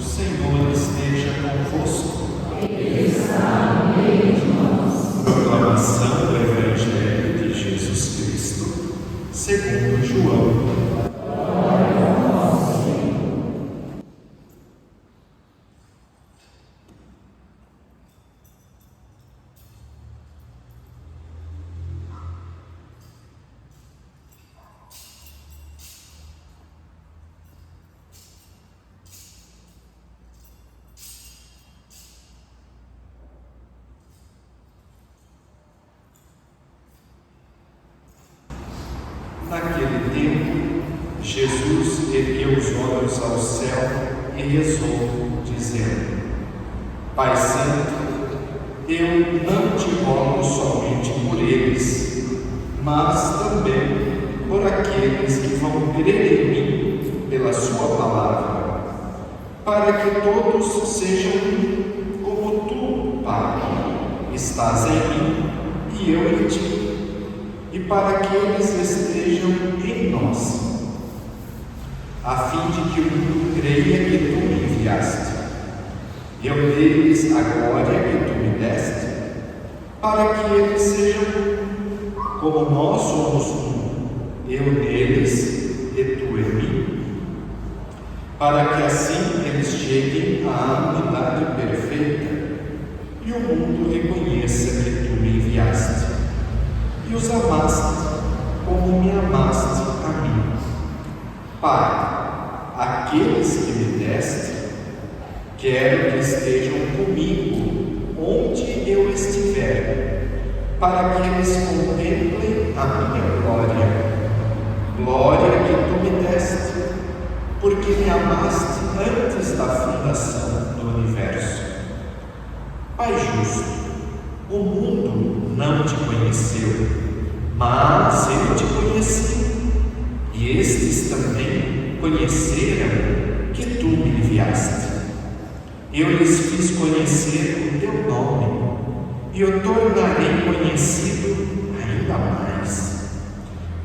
Senhor esteja convosco. Ele está no meio de nós. Proclamação do Evangelho de Jesus Cristo, segundo João. Glória a vós, Senhor. Naquele tempo, Jesus ergueu os olhos ao céu e rezou, dizendo: Pai Santo, eu não te rogo somente por eles, mas também por aqueles que vão crer em mim pela sua palavra, para que todos sejam um, como tu, Pai, estás em mim e eu em ti, e para que eles estejam em nós, a fim de que o mundo creia que tu me enviaste. Eu dei-lhes a glória que tu me deste, para que eles sejam como nós somos um, eu neles e tu em mim, para que assim eles cheguem à unidade perfeita e o mundo reconheça que tu me enviaste e os amaste como me amaste a mim. Pai, aqueles que me deste, quero que estejam comigo onde eu estiver, para que eles contemplem a minha glória que tu me deste, porque me amaste antes da fundação do universo. Pai justo, o mundo não te conheceu, mas eu te conheci, e estes também conheceram que tu me enviaste. Eu lhes fiz conhecer o teu nome, e o tornarei conhecido ainda mais,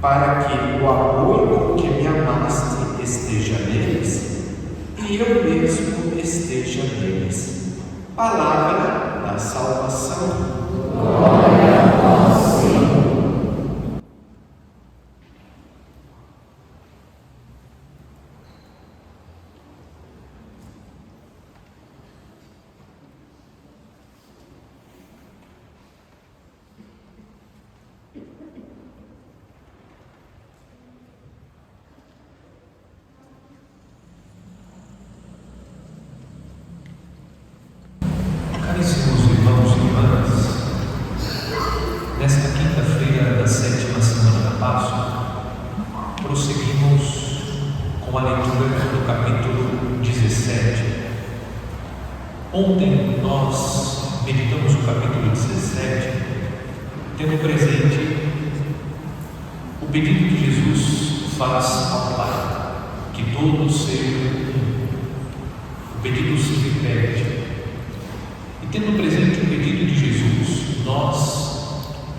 para que o amor com que me amaste esteja neles, e eu mesmo esteja neles. Palavra da salvação. Glória a vós, Senhor. Caríssimos irmãos e irmãs, nesta quinta-feira da sétima semana da Páscoa, prosseguimos com a leitura do capítulo 17. Ontem nós meditamos o capítulo 17, tendo presente o pedido que Jesus faz ao Pai, que todos sejam um. O pedido se repete. E tendo presente o pedido de Jesus, nós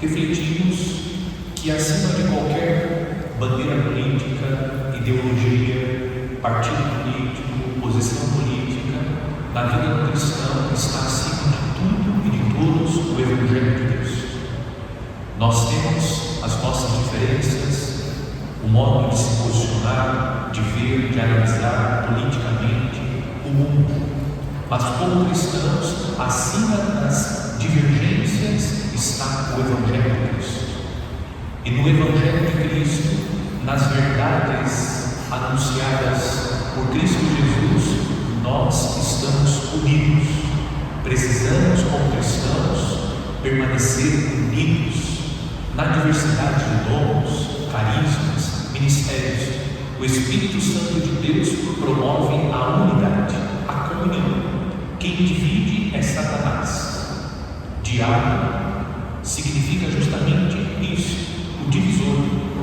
refletimos que acima de qualquer bandeira política, ideologia, partido político, posição política, na vida do cristão está acima de tudo e de todos o Evangelho de Deus. Nós temos as nossas diferenças, o modo de se posicionar, de ver, de analisar politicamente o mundo. Mas como cristãos, acima das divergências está o Evangelho de Cristo. E no Evangelho de Cristo, nas verdades anunciadas por Cristo Jesus, nós estamos unidos. Precisamos, como cristãos, permanecer unidos na diversidade de dons, carismas, ministérios. O Espírito Santo de Deus promove a unidade, a comunhão. Quem divide é Satanás. Diabo significa justamente isso, o divisor,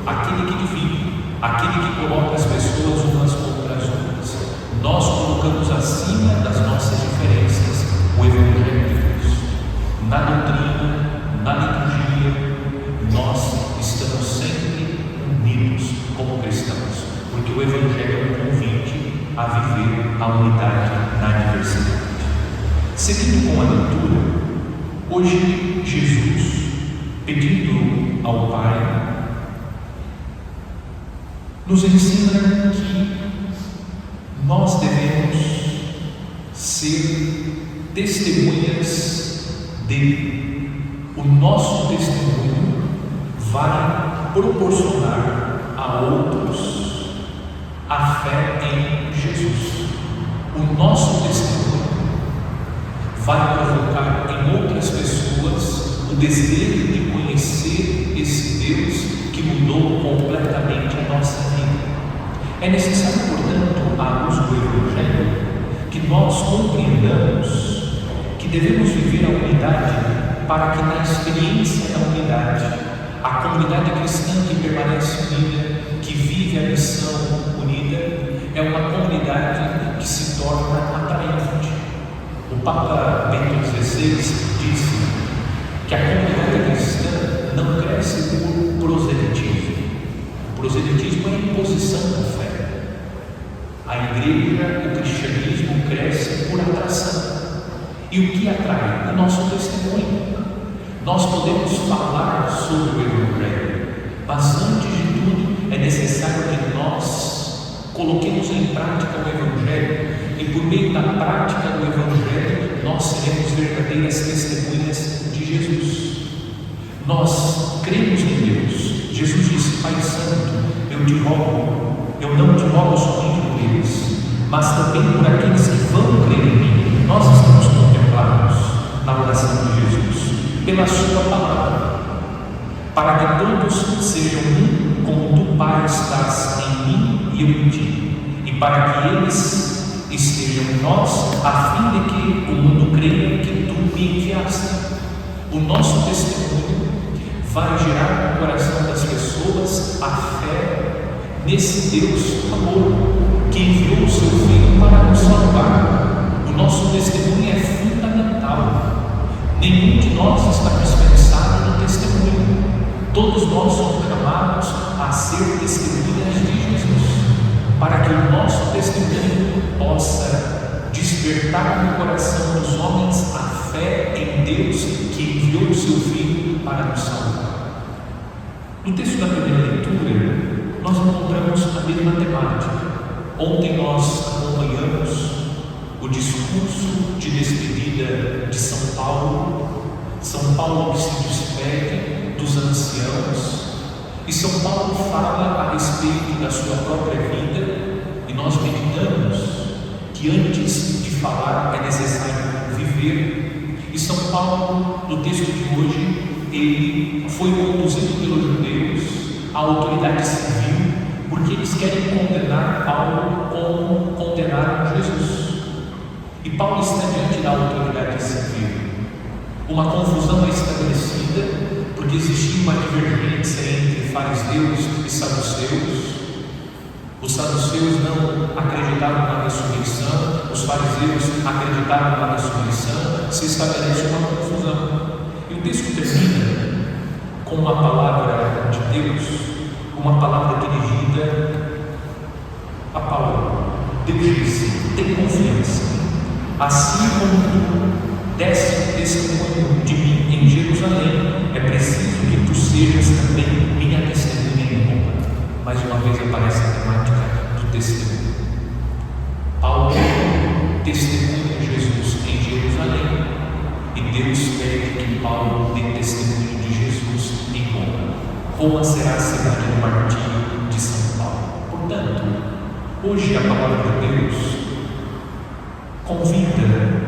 aquele que divide, aquele que coloca as pessoas umas contra as outras. Nós colocamos acima das nossas diferenças o Evangelho de Deus. Na doutrina, na liturgia, nós estamos sempre unidos como cristãos, porque o Evangelho é um convite a viver a a unidade na diversidade. Seguindo com a leitura, hoje Jesus, pedindo ao Pai, nos ensina que nós devemos ser testemunhas dele. O nosso testemunho vai proporcionar a outros a fé em Jesus. O nosso testemunho vai provocar em outras pessoas o desejo de conhecer esse Deus que mudou completamente a nossa vida. É necessário, portanto, à luz do Evangelho, que nós compreendamos que devemos viver a unidade para que na experiência da unidade, a comunidade cristã que permanece unida, que vive a missão unida, é uma comunidade que se torna atraente. O Papa Bento XVI disse que a comunidade cristã não cresce por proselitismo. O proselitismo é a imposição da fé. A igreja, o cristianismo cresce por atração. E o que atrai? O nosso testemunho. Nós podemos falar sobre o Evangelho, mas antes de tudo é necessário que nós coloquemos em prática o Evangelho, e por meio da prática do Evangelho nós seremos verdadeiras testemunhas de Jesus. Nós cremos em Deus. Jesus disse: Pai Santo, eu não te rogo somente por eles, mas também por aqueles que vão crer em mim. Nós estamos contemplados na oração de Jesus, pela sua palavra, para que todos sejam um, como tu, Pai, estás em mim e eu em ti, e para que eles estejam em nós, a fim de que o mundo creia que tu me enviaste. O nosso testemunho vai gerar no coração das pessoas a fé nesse Deus amor, que enviou o seu Filho para nos salvar. O nosso testemunho é fundamental. Nenhum de nós está dispensado no testemunho. Todos nós somos chamados a ser testemunhas de Jesus, para que o nosso testemunho possa despertar no coração dos homens a fé em Deus que enviou o seu Filho para nos salvar. No texto da primeira leitura, nós encontramos a mesma temática. Ontem nós acompanhamos o discurso de despedida de São Paulo. São Paulo que se despede dos anciãos, e São Paulo fala a respeito da sua própria vida, e nós meditamos que antes de falar é necessário viver. E São Paulo, no texto de hoje, ele foi conduzido pelos judeus à autoridade civil, porque eles querem condenar Paulo como condenaram Jesus. E Paulo está diante da autoridade civil. Uma confusão é estabelecida, porque existia uma divergência entre fariseus e saduceus. Os saduceus não acreditavam na ressurreição, os fariseus acreditavam na ressurreição. Se estabelece uma confusão. E o texto termina com uma palavra de Deus, uma palavra dirigida a Paulo. Deus disse: tem confiança. Assim como tu deste testemunho de mim em Jerusalém, é preciso que tu sejas também minha testemunha em Roma. Mais uma vez aparece a temática do testemunho. Paulo testemunha Jesus em Jerusalém, e Deus pede que Paulo dê testemunho de Jesus em Roma. Roma será a cidade do martírio de São Paulo. Portanto, hoje a palavra de Deus convida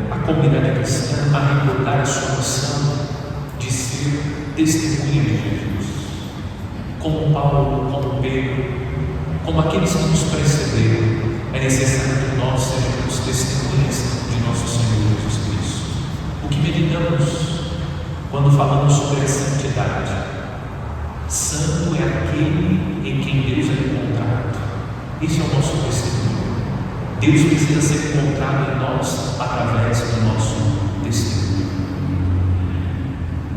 a comunidade cristã a recordar a sua missão de ser testemunha de Jesus, como Paulo, como Pedro, como aqueles que nos precederam. É necessário que nós sejamos testemunhas de nosso Senhor Jesus Cristo. O que meditamos quando falamos sobre a santidade? Santo é aquele em quem Deus é encontrado. Esse é o nosso testemunho. Deus precisa ser encontrado em nós através do nosso testemunho.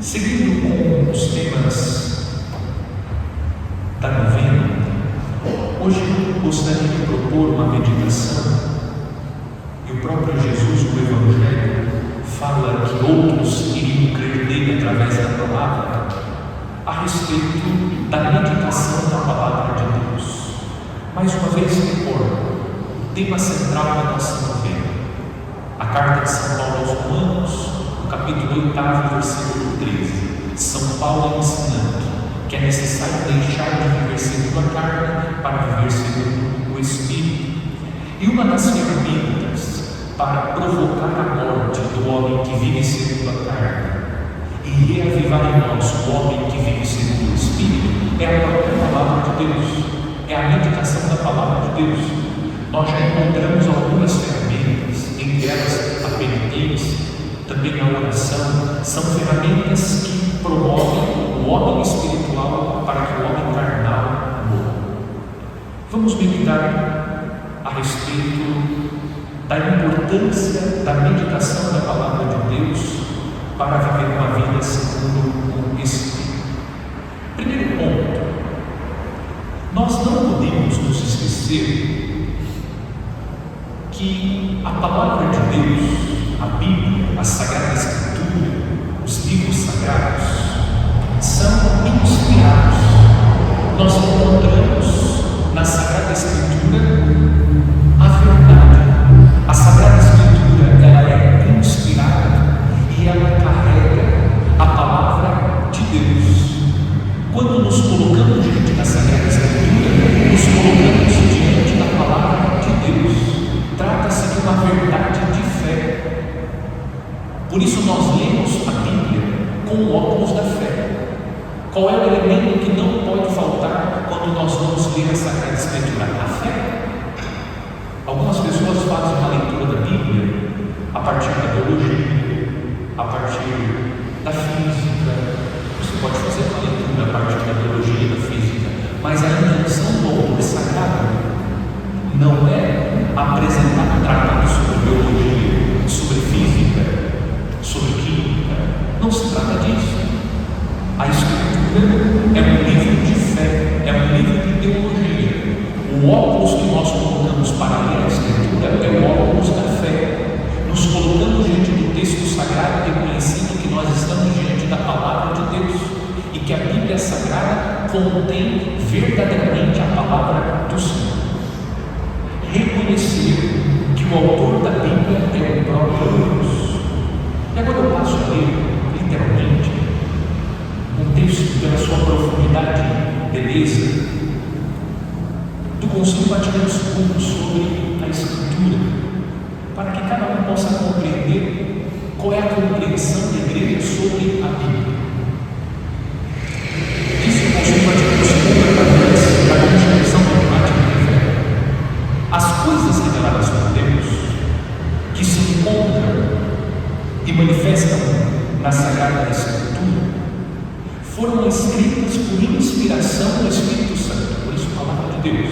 Seguindo com os temas da novena, hoje eu gostaria de propor uma meditação E o próprio Jesus no Evangelho fala que outros iriam crer nele através da palavra, a respeito da meditação da palavra de Deus. Mais uma vez recordo, o tema central da nossa novena, a carta de São Paulo aos Romanos, no capítulo 8, versículo 13. São Paulo ensinando que é necessário deixar de viver segundo a carne para viver segundo o Espírito. E uma das ferramentas para provocar a morte do homem que vive segundo a carne e reavivar em nós o homem que vive segundo o Espírito é a própria palavra de Deus, é a meditação da palavra de Deus. Nós já encontramos algumas ferramentas, entre elas a penitência, também a oração, são ferramentas que promovem o homem espiritual para que o homem carnal morra. Vamos meditar a respeito da importância da meditação da palavra de Deus para viver uma vida segundo o Espírito. Primeiro ponto, nós não podemos nos esquecer que a palavra de Deus, a Bíblia, a Sagrada Escritura, os livros sagrados, são inspirados. Nós encontramos na Sagrada Escritura a verdade. A Sagrada Escritura, ela é inspirada e ela carrega a palavra de Deus. Quando nos colocamos diante da Sagrada Escritura, nos colocamos diante da palavra de Deus. Trata-se de uma verdade de fé. Por isso nós lemos a Bíblia com o óculos da fé. Qual é o elemento que não pode faltar quando nós vamos ler a Sagrada Escritura? A fé. Algumas pessoas fazem uma leitura da Bíblia a partir da biologia, a partir da física. Você pode fazer uma leitura a partir da biologia e da física, mas a intenção do autor sagrado não é apresentar um tratado sobre biologia, sobre física, sobre química. Não se trata disso. A Escritura é um livro de fé, é um livro de teologia. O óculos que nós colocamos para ler a Escritura é o óculos da fé. Nos colocamos diante do texto sagrado, reconhecendo que nós estamos diante da palavra de Deus e que a Bíblia Sagrada contém verdadeiramente a palavra do Senhor. Reconhecer que o autor da Bíblia é o próprio Deus. E agora eu passo a ler, literalmente, um texto pela sua profundidade e beleza do Concílio Vaticano II sobre a Escritura, para que cada um possa compreender qual é a compreensão da Igreja sobre a Bíblia. Disse o Concílio Vaticano II através da Constituição Dogmática da Fé: as coisas reveladas por Deus, que se encontram e manifestam na Sagrada Escritura, foram escritas por inspiração do Espírito Santo. Por isso, a palavra de Deus.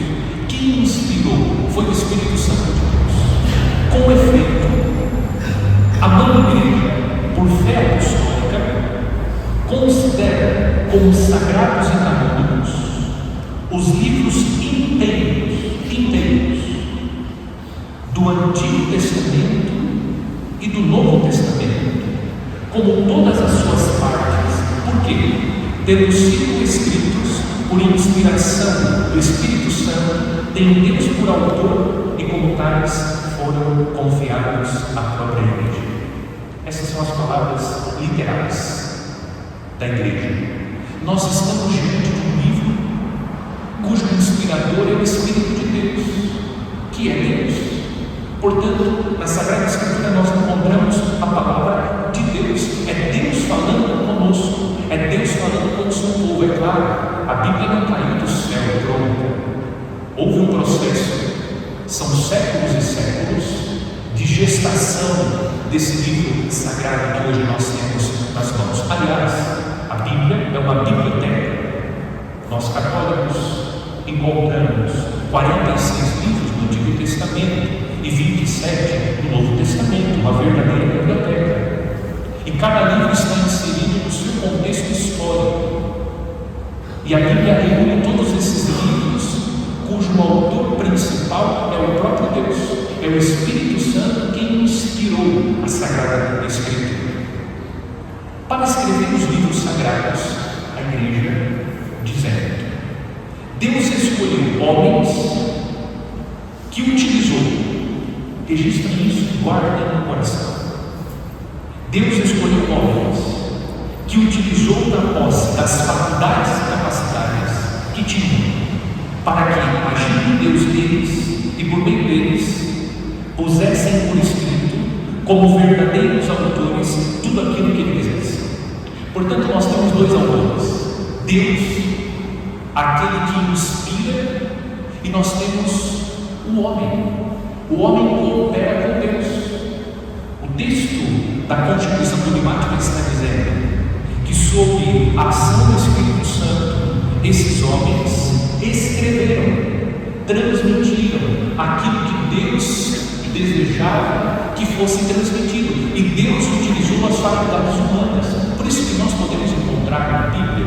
Quem inspirou foi o Espírito Santo de Deus. Com efeito, a mãe Igreja, por fé apostólica, considera como sagrados e canônicos os livros inteiros do Antigo Testamento e do Novo Testamento, como todas as suas partes. Por quê? Tendo sido escritos por inspiração do Espírito Santo, tem Deus por autor e como tais foram confiados à própria Igreja. Essas são as palavras literais da Igreja. Nós estamos diante de um livro cujo inspirador é o Espírito de Deus, que é Deus. Portanto, na Sagrada Escritura nós encontramos a palavra de Deus. É Deus falando conosco, é Deus falando com o seu povo. É claro, a Bíblia não caiu do céu pronta. Houve um processo, são séculos e séculos de gestação desse livro sagrado que hoje nós temos nas mãos. Aliás, a Bíblia é uma biblioteca. Nós católicos encontramos 46 livros no Antigo Testamento e 27 no Novo Testamento, uma verdadeira biblioteca. E cada livro está inserido no seu contexto histórico. E a Bíblia reúne todos esses livros, cujo autor principal é o próprio Deus, é o Espírito Santo homens que utilizou. Registra isso, guarda no coração. Deus escolheu homens que utilizou na posse das faculdades e capacidades que tinham, para que, agindo Deus deles e por meio deles, pusessem por escrito, como verdadeiros autores, tudo aquilo que ele quisesse. Portanto, nós temos dois autores: Deus, aquele que inspira, e nós temos o homem. O homem coopera com Deus. O texto da Constituição Dogmática está dizendo que, sob a ação do Espírito Santo, esses homens escreveram, transmitiram aquilo que Deus desejava que fosse transmitido, e Deus utilizou as faculdades humanas. Por isso que nós podemos encontrar na Bíblia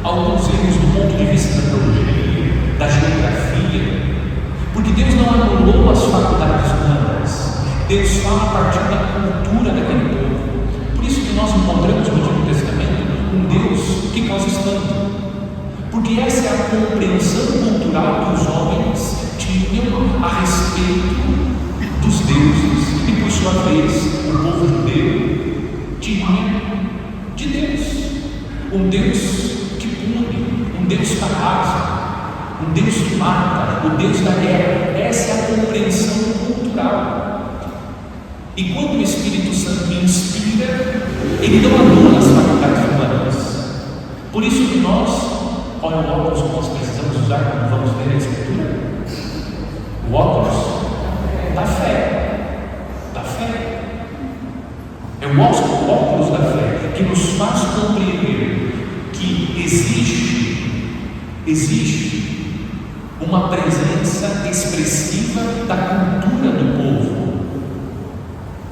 alguns erros do ponto de vista da teologia, da geografia, porque Deus não anulou as faculdades humanas. Deus fala a partir da cultura daquele povo. Por isso que nós encontramos no Antigo Testamento um Deus que causa espanto, porque essa é a compreensão cultural que os homens tinham a respeito dos deuses, e por sua vez o povo judeu tinha de Deus. Um Deus que pune, um Deus que arrasa, um Deus que mata, o Deus da guerra. Essa é a compreensão cultural. E quando o Espírito Santo inspira, ele não anula as faculdades humanas. Por isso que nós, olha o óculos que nós precisamos usar quando vamos ler a Escritura: o óculos da fé. Da fé. É o óculos da fé que nos faz compreender que existe uma presença expressiva da cultura do povo.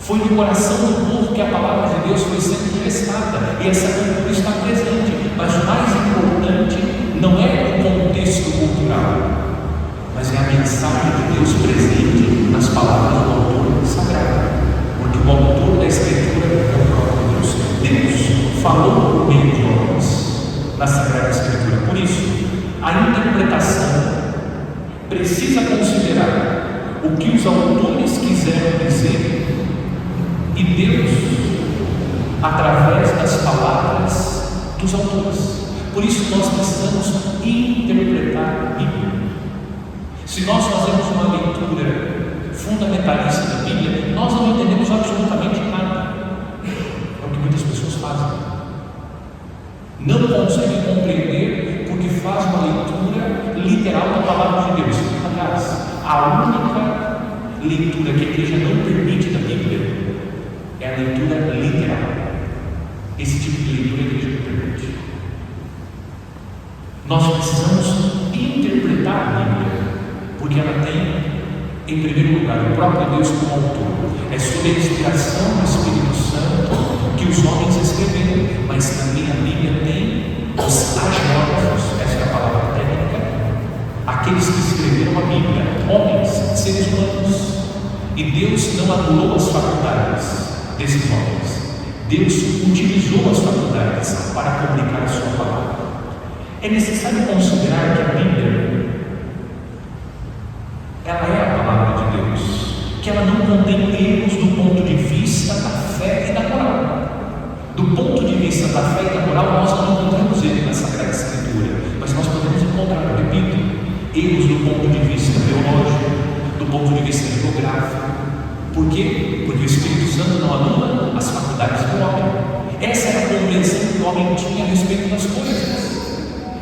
Foi no coração do povo que a palavra de Deus foi sendo gestada, e essa cultura está presente. Mas o mais importante não é o contexto cultural, mas é a mensagem de Deus presente nas palavras do autor sagrado, porque o autor da Escritura é o próprio Deus. Deus falou por meio de homens na Sagrada Escritura. Por isso, a interpretação precisa considerar o que os autores quiseram dizer, e Deus, através das palavras dos autores. Por isso nós precisamos interpretar a Bíblia. Se nós fazemos uma leitura fundamentalista da Bíblia, nós não entendemos absolutamente nada. É o que muitas pessoas fazem. Não conseguem compreender porque faz uma leitura literal da palavra de Deus. Aliás, a única leitura que a igreja não permite da Bíblia é a leitura literal. Esse tipo de leitura a igreja não permite. Nós precisamos interpretar a Bíblia, porque ela tem, em primeiro lugar, o próprio Deus como autor. É sob a inspiração do Espírito Santo que os homens escreveram, mas também a Bíblia tem os agiógrafos, essa é a palavra técnica, aqueles que escreveram a Bíblia, homens, seres humanos. E Deus não anulou as faculdades desses homens. Deus utilizou as faculdades para comunicar a sua palavra. É necessário considerar que a Bíblia, ela é a palavra de Deus, que ela não contém erros do ponto de vista da fé e da moral. Do ponto de vista da fé e da moral, nós não encontramos ele na Sagrada Escritura, mas nós podemos encontrar, eu repito, erros do ponto de vista teológico, do ponto de vista geográfico. Por quê? Porque o Espírito Santo não anula as faculdades do homem. Essa era a compreensão que o homem tinha a respeito das coisas.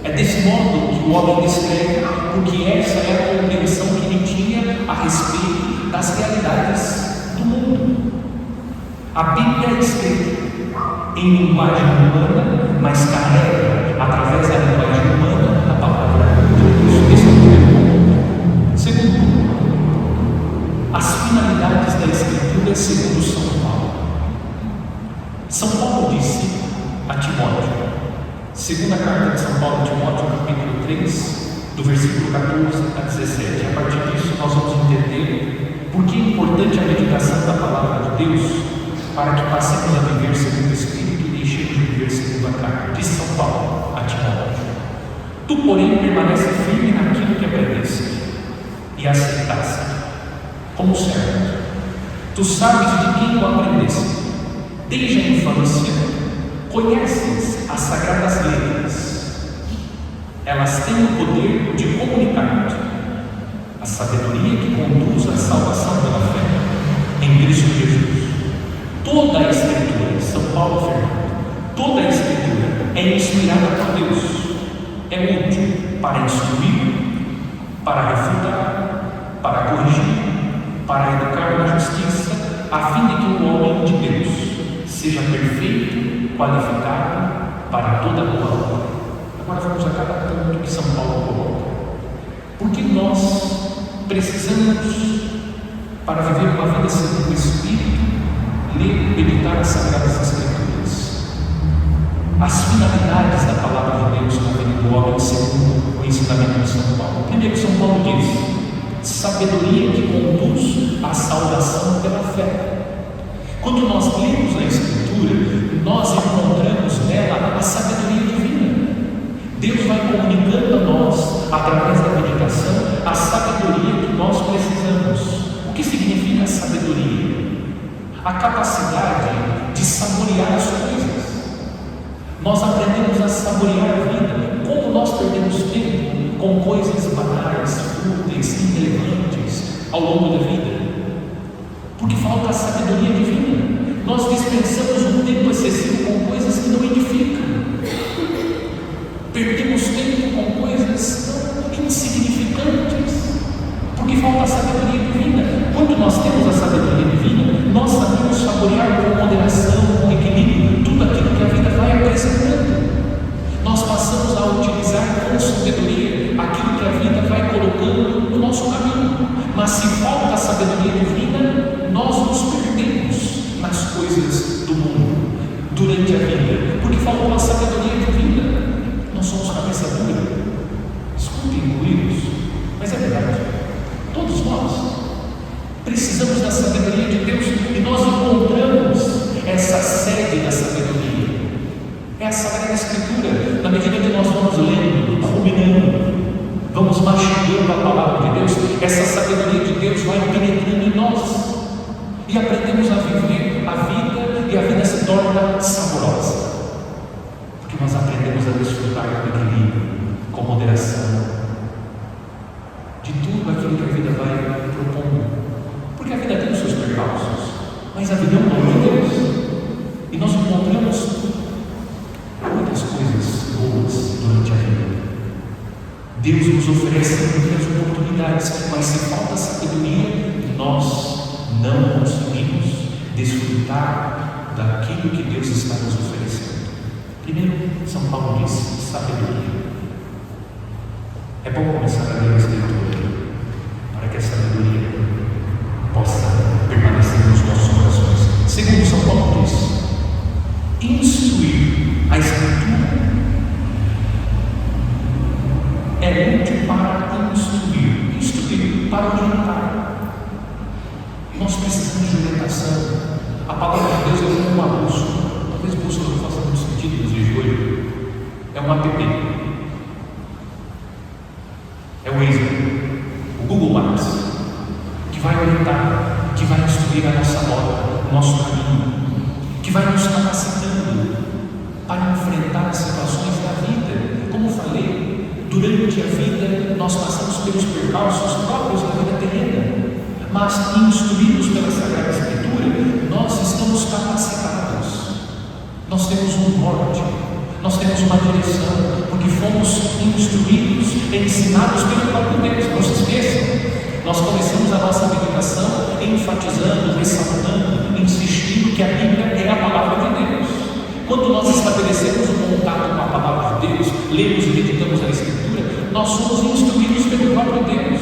É desse modo que o homem descreve, porque essa é a compreensão que ele tinha a respeito das realidades do mundo. A Bíblia é escrita em linguagem humana, mas carrega, através da linguagem humana, a palavra de Deus. Esse é o primeiro ponto. Segundo ponto, as finalidades da Escritura segundo São Paulo. São Paulo disse a Timóteo, segunda carta de São Paulo a Timóteo, capítulo 3, do versículo 14 a 17. A partir disso nós vamos entender por que é importante a meditação da palavra de Deus, para que passemos a viver segundo o Espírito e deixemos de viver segundo a carne. Diz São Paulo a Timóteo: tu, porém, permanece firme naquilo que aprendeste e aceitaste, como servo. Tu sabes de quem o aprendeste, desde a infância, conheces as sagradas letras. Elas têm o poder de comunicar-te a sabedoria que conduz à salvação pela fé em Cristo Jesus. Toda a Escritura, São Paulo afirma, toda a Escritura é inspirada por Deus, é útil para instruir, para refutar, para corrigir, para educar na justiça, a fim de que o homem de Deus seja perfeito, qualificado para toda boa obra. Agora vamos a cada ponto que São Paulo coloca. Porque nós precisamos, para viver uma vida segundo o Espírito, ler e meditar as Sagradas Escrituras. As finalidades da Palavra de Deus na vida do homem, segundo o ensinamento de São Paulo. Primeiro, São Paulo diz: sabedoria que conduz à salvação pela fé. Quando nós lemos a Escritura, nós encontramos nela a sabedoria divina. Deus vai comunicando a nós, através da meditação, a sabedoria que nós precisamos. O que significa sabedoria? A capacidade de saborear as coisas. Nós aprendemos a saborear a vida. Como nós perdemos tempo com coisas banais, fúteis, irrelevantes ao longo da vida? Porque falta a sabedoria divina. Nós dispensamos um tempo excessivo com coisas que não edificam. Perdemos tempo com coisas tão insignificantes, porque falta a sabedoria divina. Quando nós temos a sabedoria divina, nós sabemos saborear com moderação, com equilíbrio, tudo aquilo que a vida vai apresentando. Nós passamos a utilizar com sabedoria aquilo que a vida vai colocando no nosso caminho. Mas se falta a sabedoria divina, nós nos perdemos nas coisas do mundo durante a vida, porque faltou a sabedoria divina. Nós somos cabeça dura. Escutem, incluídos, mas é verdade. Todos nós precisamos da sabedoria de Deus e nós encontramos essa sede da sabedoria. É a Sagrada Escritura. Na medida que nós vamos lendo, ruminando, vamos mastigando a palavra de Deus, essa sabedoria de Deus vai penetrando em nós e aprendemos a viver a vida, e a vida se torna saborosa, porque nós aprendemos a desfrutar com equilíbrio, com moderação, de tudo aquilo que a vida vai propondo. Porque a vida tem os seus percalços, mas a vida é um dom de Deus, e nós encontramos muitas coisas boas durante a vida. Deus nos oferece muitas oportunidades, mas se falta sabedoria, nós não conseguimos desfrutar daquilo que Deus está nos oferecendo. Primeiro, São Paulo diz: sabedoria. É bom começar a ler a Escritura para que a sabedoria possa permanecer nos nossos corações. Segundo, São Paulo diz: instruir. A Escritura é útil para instruir, para orientar. Nós precisamos de orientação. A palavra de Deus é como uma bússola. Talvez bússola não faça muito sentido nos dias de hoje. É um app. É o Waze, o Google Maps, que vai orientar, que vai instruir a nossa rota, o nosso caminho, que vai nos capacitando para enfrentar as situações da vida. Como falei, durante a vida nós passamos pelos percalços próprios da vida terrena, mas instruídos pela Sagrada Escritura, nós estamos capacitados. Nós temos um norte, nós temos uma direção, porque fomos instruídos, ensinados pelo próprio Deus. Não se esqueçam, nós começamos a nossa meditação enfatizando, ressaltando, insistindo que a Bíblia é a palavra de Deus. Quando nós estabelecemos um contato com a palavra de Deus, lemos e meditamos a Escritura, nós somos instruídos pelo próprio Deus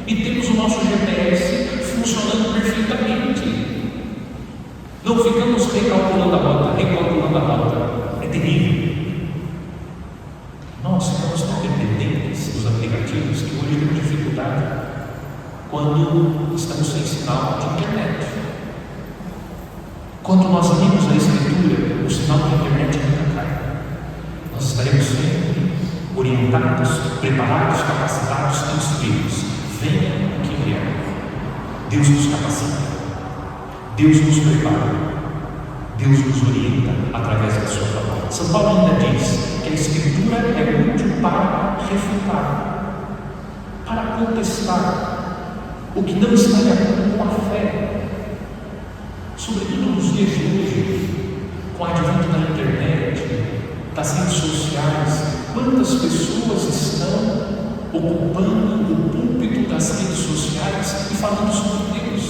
e temos o nosso GPS funcionando perfeitamente. Não ficamos recalculando a rota. É terrível. Nós ficamos tão dependentes dos aplicativos que hoje temos dificuldade quando estamos sem sinal de internet. Quando nós lemos a Escritura, o sinal de internet nunca cai. Nós estaremos sempre orientados orientados, preparados, capacitados, instruídos. Venha o que vier. Deus nos capacita, Deus nos prepara, Deus nos orienta através da sua palavra. São Paulo ainda diz que a Escritura é útil para refutar, para contestar o que não está de acordo com a fé. Sobretudo nos dias de hoje, com o advento da internet, das redes sociais, quantas pessoas estão ocupando o púlpito das redes sociais e falando sobre Deus,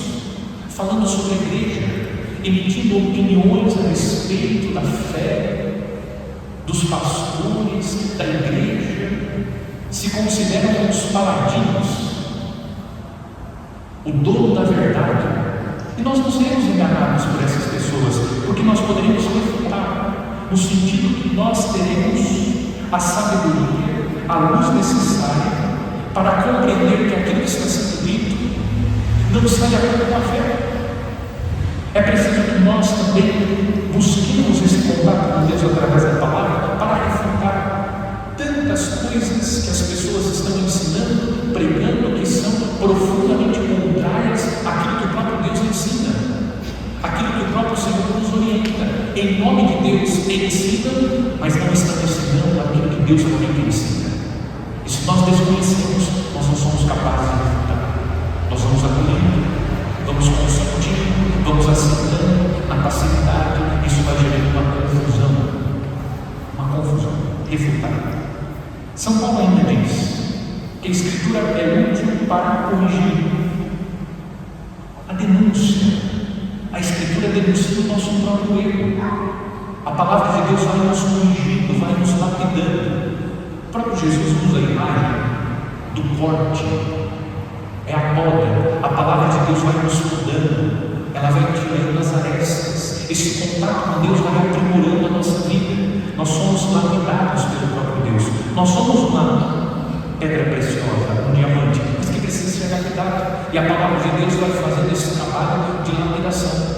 falando sobre a igreja, emitindo opiniões a respeito da fé, dos pastores, da igreja, se consideram os paladinos, o dono da verdade. E nós não seremos enganados por essas pessoas, porque nós poderemos refutar, no sentido que nós teremos a sabedoria, a luz necessária para compreender que aquilo que está sendo dito não está de acordo com a fé. É preciso que nós também busquemos esse contato com Deus através da palavra para refutar tantas coisas que as pessoas estão ensinando, pregando, que são profundamente contrárias àquilo que o próprio Deus ensina, aquilo que o próprio Senhor nos orienta. Em nome de Deus, Ele ensina, mas não estão ensinando aquilo que Deus realmente ensina. E se nós desconhecemos, nós não somos capazes de refutar. Nós vamos acolhendo, vamos consultando, vamos aceitando na passividade. Isso vai gerando uma confusão, refutar. São Paulo ainda diz que a Escritura é útil para corrigir, a denúncia. A Escritura denuncia o nosso próprio erro. A palavra de Deus vai nos corrigindo, vai nos lapidando. O próprio Jesus usa a imagem do corte, é a poda. A palavra de Deus vai nos podando, ela vai tirando as arestas. Esse contato com Deus vai aprimorando a nossa vida. Nós somos lapidados pelo próprio Deus. Nós somos uma pedra preciosa, um diamante, mas que precisa ser lapidado. E a palavra de Deus vai fazendo esse trabalho de lapidação,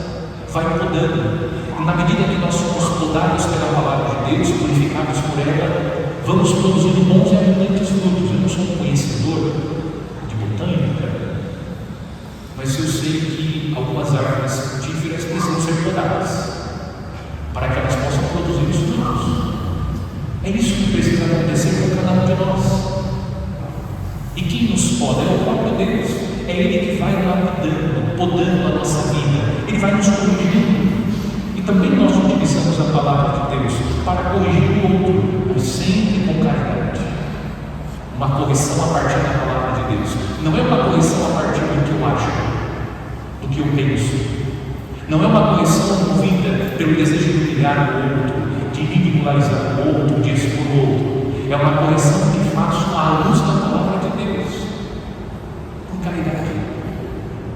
vai podando. E na medida que nós somos podados pela palavra de Deus, purificados por ela, vamos produzindo bons e abundantes frutos. Eu não sou um conhecedor de botânica, mas eu sei que algumas árvores frutíferas precisam ser podadas para que elas possam produzir os frutos. É isso que precisa acontecer com cada um de nós. E quem nos poda é o próprio Deus. É Ele que vai lapidando, podando a nossa vida. Ele vai nos corrigindo. E também nós utilizamos a palavra de Deus para corrigir o outro, mas sempre com caridade. Uma correção a partir da palavra de Deus. Não é uma correção a partir do que eu acho, do que eu penso. Não é uma correção movida pelo desejo de humilhar o outro, de ridicularizar o outro, de expor o outro. É uma correção que faço à luz da palavra de Deus, com caridade,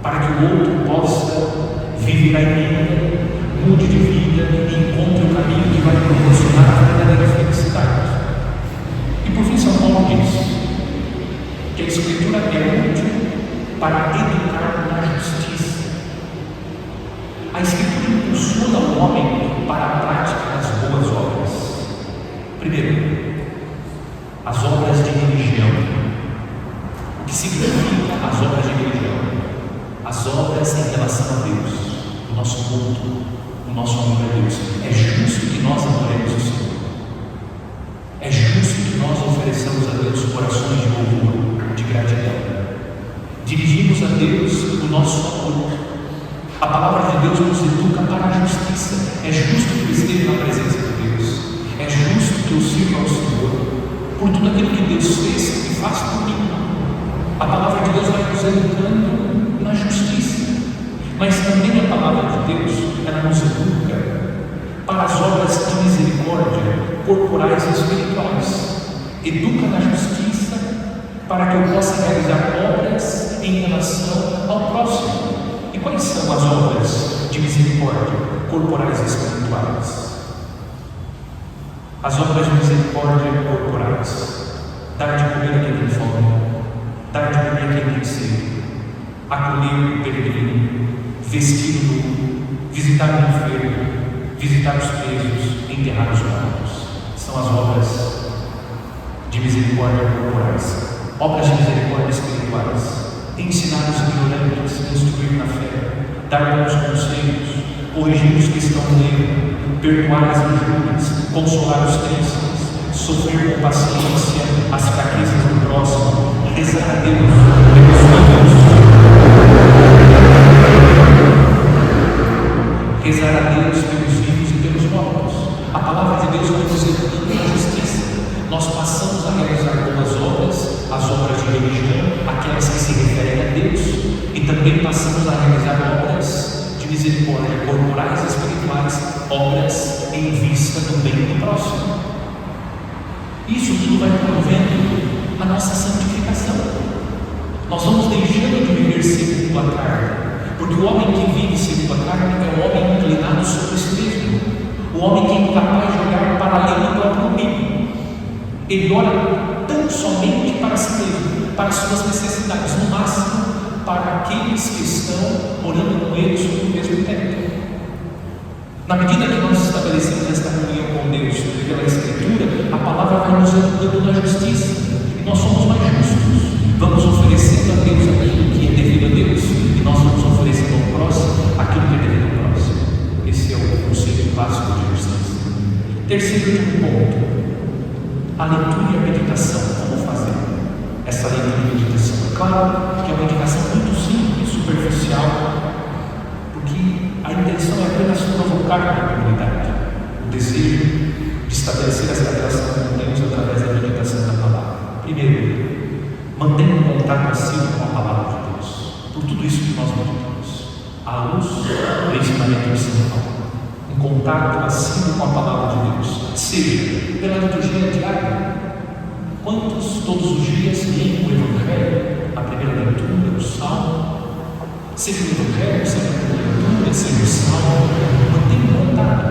para que o outro possa viver a mim, mude de vida e encontre o caminho que vai proporcionar a verdadeira felicidade. E por fim, São Paulo diz que a Escritura é útil para educar na justiça. A Escritura impulsiona o homem para a prática das boas obras. Primeiro, as obras de religião. O que significa as obras de religião? As obras em relação a Deus, o nosso culto, o nosso amor a Deus. É justo que nós adoremos o Senhor. É justo que nós ofereçamos a Deus corações de louvor, de gratidão. Dirigimos a Deus o nosso amor. A palavra de Deus nos educa para a justiça. É justo que eu esteja na presença de Deus. É justo que eu sirva ao Senhor por tudo aquilo que Deus fez e faz por mim. A palavra de Deus vai nos educando na justiça. Mas também a palavra de Deus, ela nos educa para as obras de misericórdia corporais e espirituais. Educa na justiça para que eu possa realizar obras em relação ao próximo. E quais são as obras de misericórdia corporais e espirituais? As obras de misericórdia corporais: dar de comer a quem tem fome, dar de comer a quem tem sede, acolher o peregrino, vestir o nu, visitar o enfermo, visitar os presos, enterrar os mortos. São as obras de misericórdia corporais, obras de misericórdia espirituais, ensinar os ignorantes, instruir na fé, dar bons conselhos, corrigir os que estão no erro, perdoar as injúrias, consolar os tristes, sofrer com paciência as fraquezas do próximo, rezar a Deus pelos filhos, rezar a Deus pelos vivos e pelos mortos. A palavra de Deus vai nos educando na justiça. Nós passamos a realizar boas obras, as obras de religião, aquelas que se referem a Deus, e também passamos a realizar obras de misericórdia corporais e espirituais, obras em vista do bem do próximo. Isso tudo vai promovendo a nossa santificação. Nós vamos deixando de viver segundo a carne, porque o homem que vive segundo a carne é o homem inclinado sobre si mesmo, o homem que é incapaz de olhar para além do próprio umbigo. Ele olha tão somente para si mesmo, para as suas necessidades, no máximo para aqueles que estão morando com ele sob o mesmo teto. Na medida que nós estabelecemos esta comunhão com Deus pela Escritura, a palavra vai nos educando na justiça, e nós somos mais justos. Vamos oferecendo a Deus aquilo que é devido a Deus, e nós vamos oferecendo ao próximo aquilo que é devido ao próximo. Esse é o conceito básico de justiça. Terceiro e último ponto: a leitura e a meditação. Como fazer essa leitura e meditação? É claro que é uma indicação muito simples, superficial, porque a intenção é apenas provocar na comunidade o desejo de estabelecer essa relação com Deus através da meditação da palavra. Primeiro, mantenha um contato assíduo com a palavra de Deus. Por tudo isso que nós meditamos, à luz do ensinamento de São Paulo, um contato assíduo com a palavra de Deus, seja pela liturgia diária. Quantos todos os dias leem o Evangelho, a primeira leitura, o Salmo, seja o Evangelho, seja a primeira leitura, seja o Salmo, mantenha contato,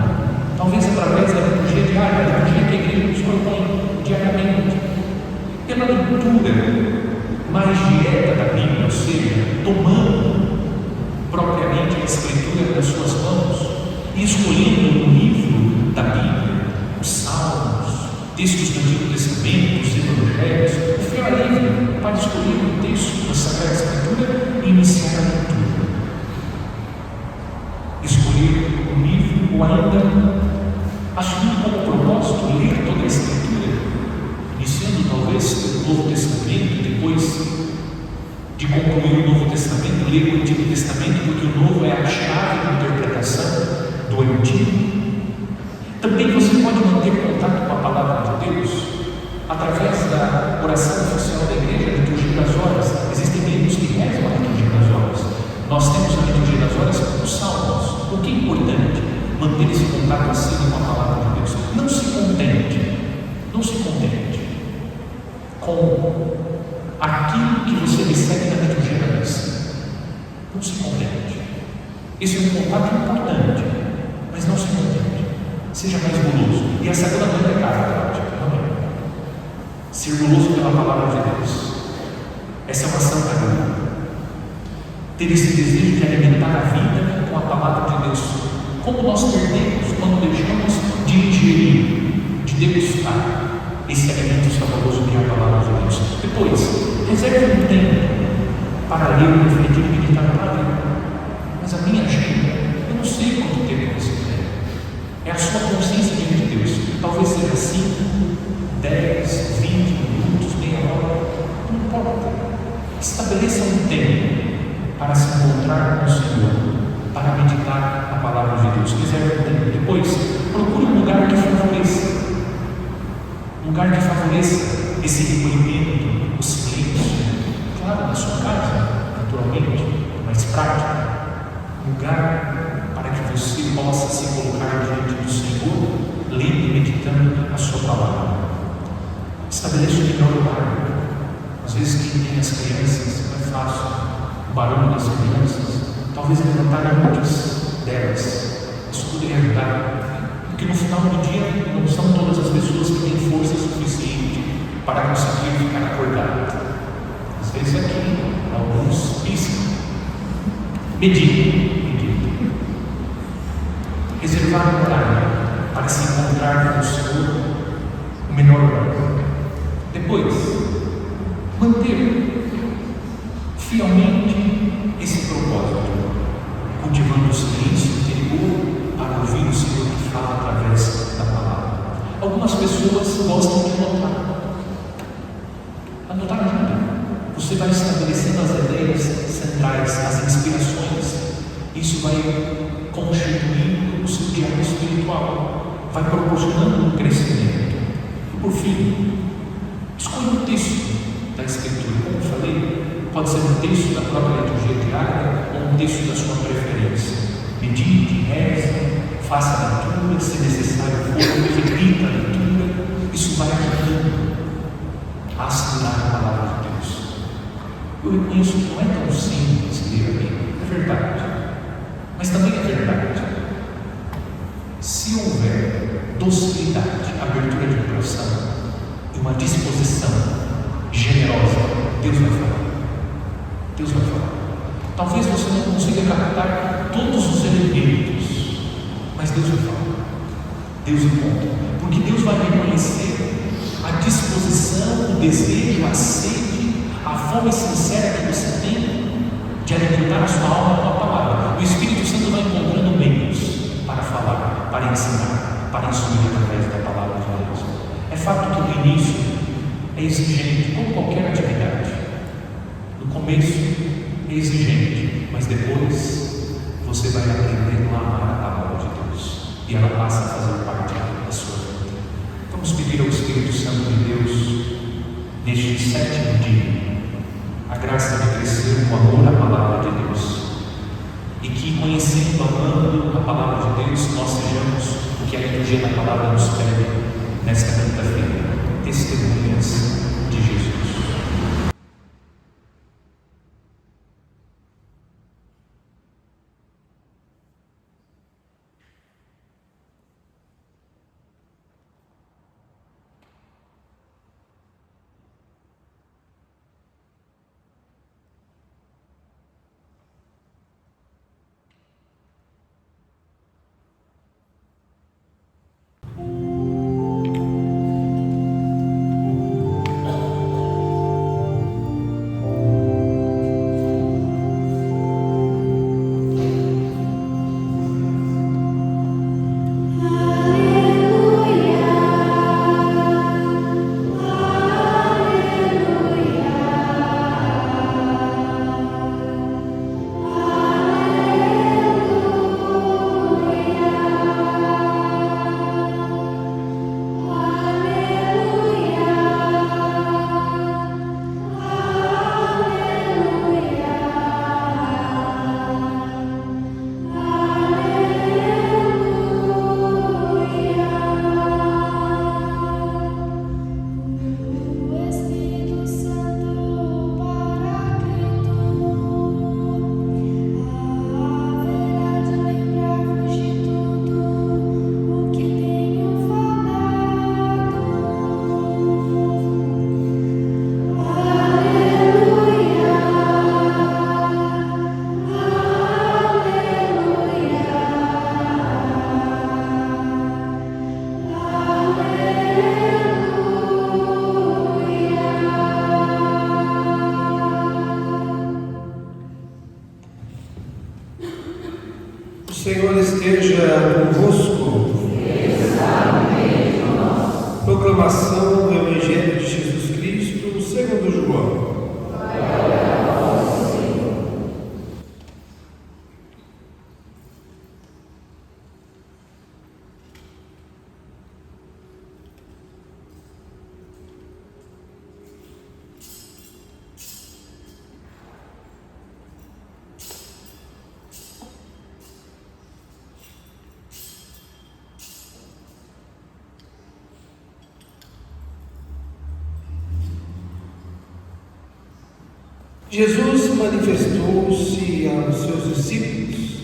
talvez através da liturgia diária, a liturgia que a igreja nos propõe diariamente, pela leitura mais direta da Bíblia, ou seja, tomando propriamente a Escritura nas suas mãos e escolhendo um livro da Bíblia, os Salmos, textos do Antigo Testamento, os Evangelhos, o fiel é livre para escolher um texto da Sagrada Escritura e iniciar a leitura. Escolher um livro ou ainda assumir como propósito ler toda a Escritura, iniciando talvez pelo Novo Testamento, depois de concluir o Novo Testamento, ler o Antigo Testamento, porque o Novo é a chave de interpretação do Antigo. Também você pode manter contato com a palavra de Deus através da oração oficial da igreja, a liturgia das horas. Existem membros que rezam a liturgia das horas. Nós temos a liturgia das horas com os salmos. O que é importante? Manter esse contato assíduo com a palavra de Deus. Não se contente com aquilo que você recebe na liturgia da missa. Não se contente. Esse é um contato importante, mas não se contente. Seja mais guloso. E essa coisa não é pecado, prática, não é? Ser guloso pela palavra de Deus. Essa é uma santa gula. Ter esse desejo de alimentar a vida com a palavra de Deus. Como nós perdemos quando deixamos de ingerir, de degustar esse alimento saboroso que é a palavra de Deus. Depois, reserve um tempo para ler, refletir e meditar na palavra. Mas a minha agenda, eu não sei quanto tempo você tem. É a sua consciência diante de Deus. Talvez seja 5, 10, 20 minutos, meia hora. Não importa. Estabeleça um tempo para se encontrar com o Senhor, para meditar a palavra de Deus. Reserve um tempo. Depois, procure um lugar que favoreça. Um lugar que favoreça esse recolhimento, o silêncio. Claro, na sua casa, naturalmente, mais prático. Um lugar para que você possa se colocar diante do Senhor, lendo e meditando a sua palavra. Estabeleça o melhor lugar. Às vezes quem tem as crianças não é fácil. O barulho das crianças, talvez levantar antes delas. Isso poderia ajudar. Porque no final do dia não são todas as pessoas que têm força suficiente para conseguir ficar acordadas. Às vezes aqui, alguns piscam. Medite. Reservar um horário para se encontrar com o Senhor, o melhor horário. Depois, manter fielmente esse propósito, cultivando o silêncio interior para ouvir o Senhor que fala através da palavra. Algumas pessoas gostam de anotar. Anotar ajuda. Você vai estabelecendo as ideias centrais, as inspirações. Isso vai constituindo o seu diário espiritual, vai proporcionando um crescimento. E por fim, escolha um texto da Escritura. Como eu falei, pode ser um texto da própria liturgia diária ou um texto da sua preferência. Medite, reze, faça a leitura, se necessário for, repita a leitura. Isso vai ajudando a assimilar a palavra de Deus. Eu reconheço que não é tão simples ler a Bíblia, é verdade. Mas também é verdade. Se houver docilidade, abertura de coração e uma disposição generosa, Deus vai falar. Deus vai falar. Talvez você não consiga captar todos os elementos, mas Deus vai falar. Deus encontra. Porque Deus vai reconhecer a disposição, o desejo, a sede, a fome sincera que você tem de alimentar a sua alma com a palavra. O Espírito Santo vai encontrando meios para falar, para ensinar, para instruir através da palavra de Deus. É fato que o início é exigente, como qualquer atividade. No começo é exigente, mas depois você vai aprendendo a amar a palavra de Deus e ela passa a fazer parte da sua vida. Vamos pedir ao Espírito Santo de Deus, neste 7º dia, a graça de crescer no amor à palavra de Deus, e que, conhecendo, amando a palavra de Deus, nós sejamos o que a liturgia da palavra nos pede nesta quinta-feira, testemunhas de Jesus. O Senhor esteja convosco. Proclamação do Evangelho de Jesus Cristo segundo João. Jesus manifestou-se aos seus discípulos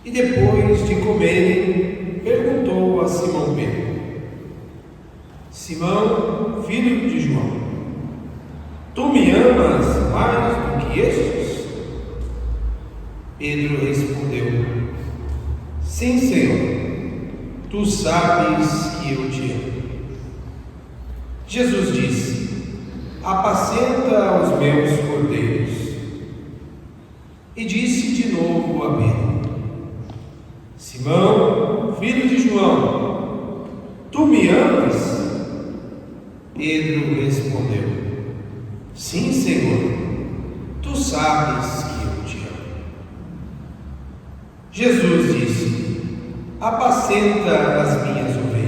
e, depois de comerem, perguntou a Simão Pedro: Simão, filho de João, tu me amas mais do que estes? Pedro respondeu: Sim, Senhor, tu sabes que eu te amo. Jesus disse: apacenta os meus cordeiros. E disse de novo a Pedro: Simão, filho de João, tu me amas? Pedro respondeu: sim, Senhor, tu sabes que eu te amo. Jesus disse: apacenta as minhas ovelhas.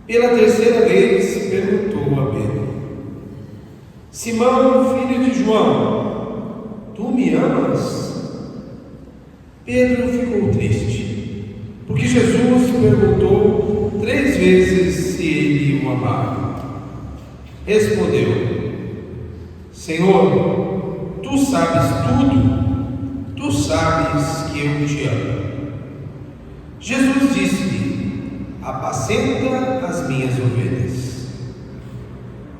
Pela terceira vez perguntou a Pedro: Simão, filho de João, tu me amas? Pedro ficou triste, porque Jesus perguntou 3 vezes se ele o amava. Respondeu: Senhor, tu sabes tudo, tu sabes que eu te amo. Jesus disse-lhe: apacenta as minhas ovelhas.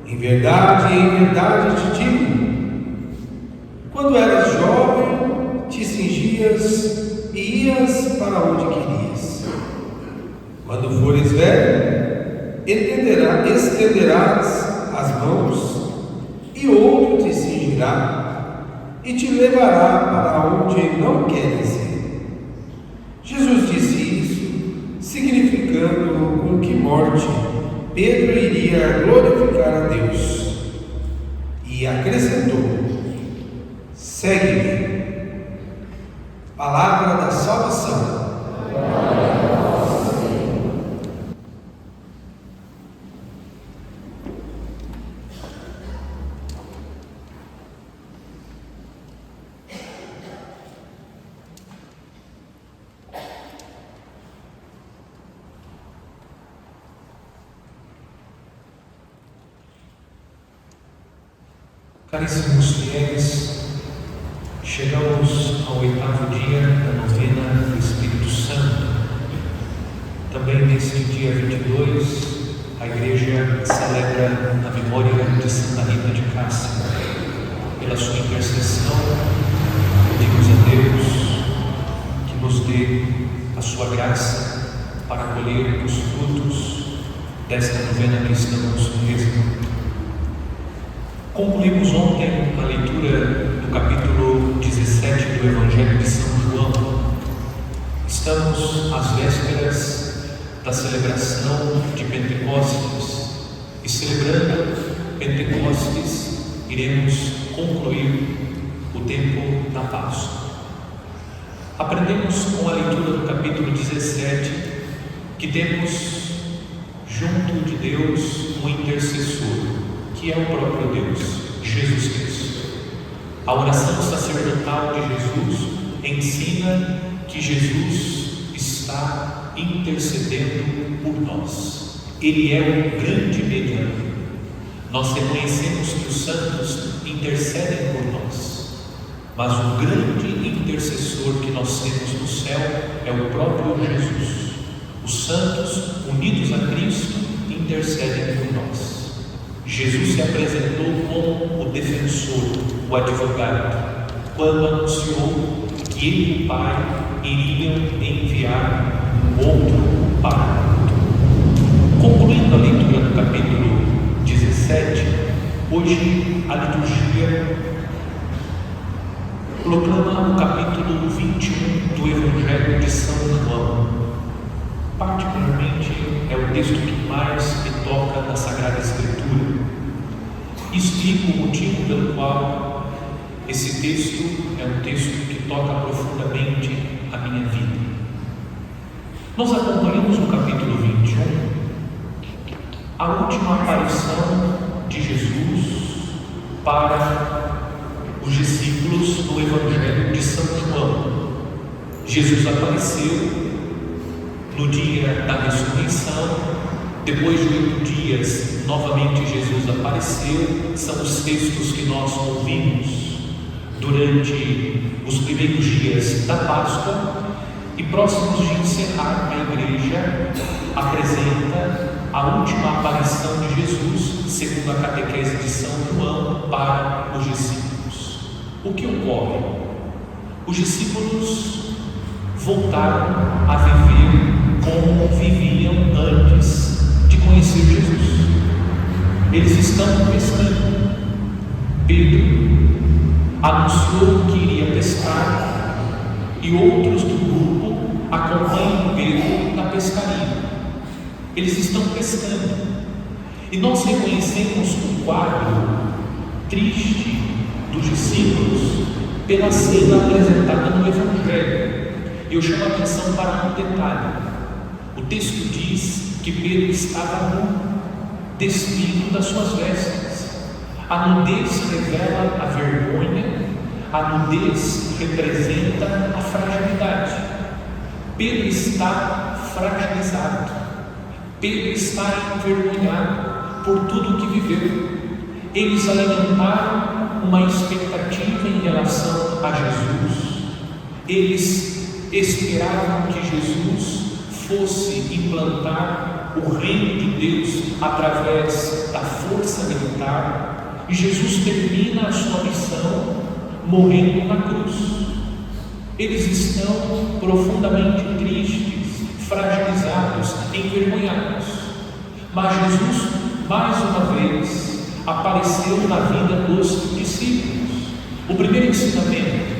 Em verdade te digo, quando eras jovem, te cingias e ias para onde querias. Quando fores velho, estenderás as mãos, e outro te cingirá e te levará para onde não queres ir. Jesus disse isso, significando com que morte Pedro iria glorificar a Deus, e acrescentou: segue-me. Palavra da salvação. Caríssimos fiéis, chegamos ao 8º dia da novena do Espírito Santo. Também neste dia 22, a Igreja celebra a memória de Santa Rita de Cássia. Pela sua intercessão, pedimos a Deus que nos dê a sua graça para colher os frutos desta novena que estamos rezando. Concluímos ontem a leitura do capítulo 17 do Evangelho de São João. Estamos às vésperas da celebração de Pentecostes e, celebrando Pentecostes, iremos concluir o tempo da Páscoa. Aprendemos com a leitura do capítulo 17 que temos junto de Deus um intercessor, que é o próprio Deus, Jesus Cristo. A oração sacerdotal de Jesus ensina que Jesus está intercedendo por nós. Ele é o grande mediador. Nós reconhecemos que os santos intercedem por nós, mas o grande intercessor que nós temos no céu é o próprio Jesus. Os santos, unidos a Cristo, intercedem por nós. Jesus se apresentou como o defensor, o advogado, quando anunciou que ele e o Pai iriam enviar um outro Paráclito. Concluindo a leitura do capítulo 17, hoje a liturgia proclama o capítulo 21 do Evangelho de São João. Particularmente é o texto que mais me toca na Sagrada Escritura. Explico o motivo pelo qual esse texto é um texto que toca profundamente a minha vida. Nós acompanhamos no capítulo 21 a última aparição de Jesus para os discípulos no Evangelho de São João. Jesus apareceu no dia da ressurreição. Depois de 8 dias, novamente Jesus apareceu. São os textos que nós ouvimos durante os primeiros dias da Páscoa. E próximos de encerrar, a Igreja apresenta a última aparição de Jesus, segundo a catequese de São João, para os discípulos. O que ocorre? Os discípulos voltaram a viver como viviam antes de conhecer Jesus. Eles estão pescando. Pedro anunciou que iria pescar e outros do grupo acompanham Pedro na pescaria. Eles estão pescando e nós reconhecemos o quadro triste dos discípulos pela cena apresentada no Evangelho. Eu chamo a atenção para um detalhe. O texto diz que Pedro estava nu, despido das suas vestes. A nudez revela a vergonha, a nudez representa a fragilidade. Pedro está fragilizado, Pedro está envergonhado por tudo o que viveu. Eles alimentaram uma expectativa em relação a Jesus, eles esperavam que Jesus fosse implantar o reino de Deus através da força militar, e Jesus termina a sua missão morrendo na cruz. Eles estão profundamente tristes, fragilizados, envergonhados, mas Jesus mais uma vez apareceu na vida dos discípulos. O primeiro ensinamento: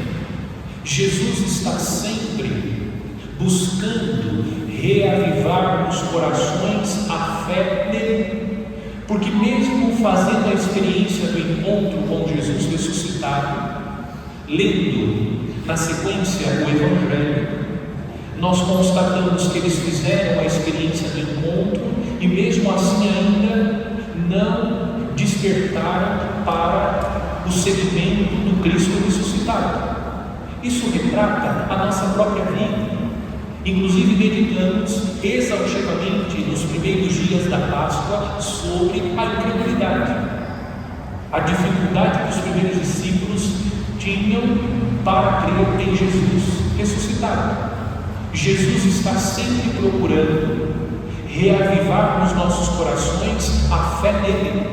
Jesus está sempre buscando reavivar nos corações a fé nele, porque mesmo fazendo a experiência do encontro com Jesus ressuscitado, lendo na sequência o Evangelho, nós constatamos que eles fizeram a experiência do encontro e mesmo assim ainda não despertaram para o seguimento do Cristo ressuscitado. Isso retrata a nossa própria vida. Inclusive meditamos exaustivamente nos primeiros dias da Páscoa sobre a incredulidade, a dificuldade que os primeiros discípulos tinham para crer em Jesus ressuscitado. Jesus está sempre procurando reavivar nos nossos corações a fé nele.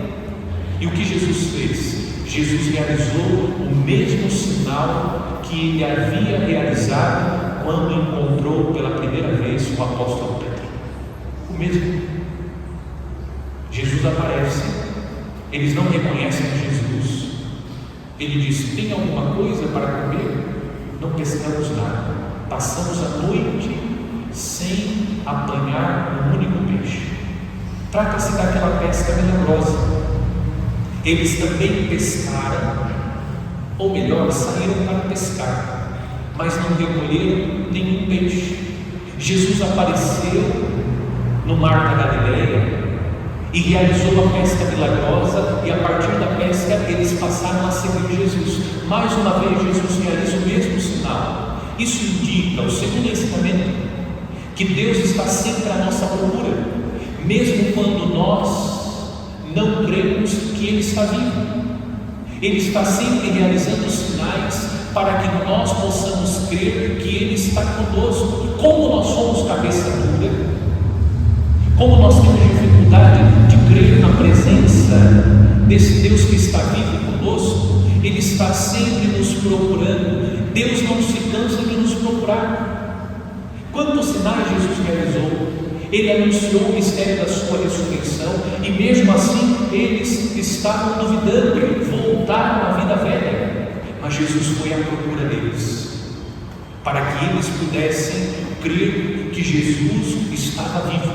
E o que Jesus fez? Jesus realizou o mesmo sinal que ele havia realizado quando encontrou pela primeira vez o apóstolo Pedro. O mesmo. Jesus aparece, eles não reconhecem Jesus. Ele diz: tem alguma coisa para comer? Não pescamos nada, passamos a noite sem apanhar um único peixe. Trata-se daquela pesca milagrosa. Eles também pescaram, ou melhor, saíram para pescar, mas não recolheram nenhum peixe. Jesus apareceu no mar da Galileia e realizou a pesca milagrosa, e a partir da pesca eles passaram a seguir Jesus. Mais uma vez Jesus realiza o mesmo sinal. Isso indica, o segundo ensinamento, que Deus está sempre à nossa procura, mesmo quando nós não cremos que Ele está vivo. Ele está sempre realizando sinais para que nós possamos crer que Ele está conosco. Como nós somos cabeça dura, como nós temos dificuldade de crer na presença desse Deus que está vivo conosco, Ele está sempre nos procurando. Deus não se cansa de nos procurar. Quantos sinais Jesus realizou? Ele anunciou o mistério da sua ressurreição, e mesmo assim eles estavam duvidando e voltaram à vida velha. Mas Jesus foi à procura deles, para que eles pudessem crer que Jesus estava vivo.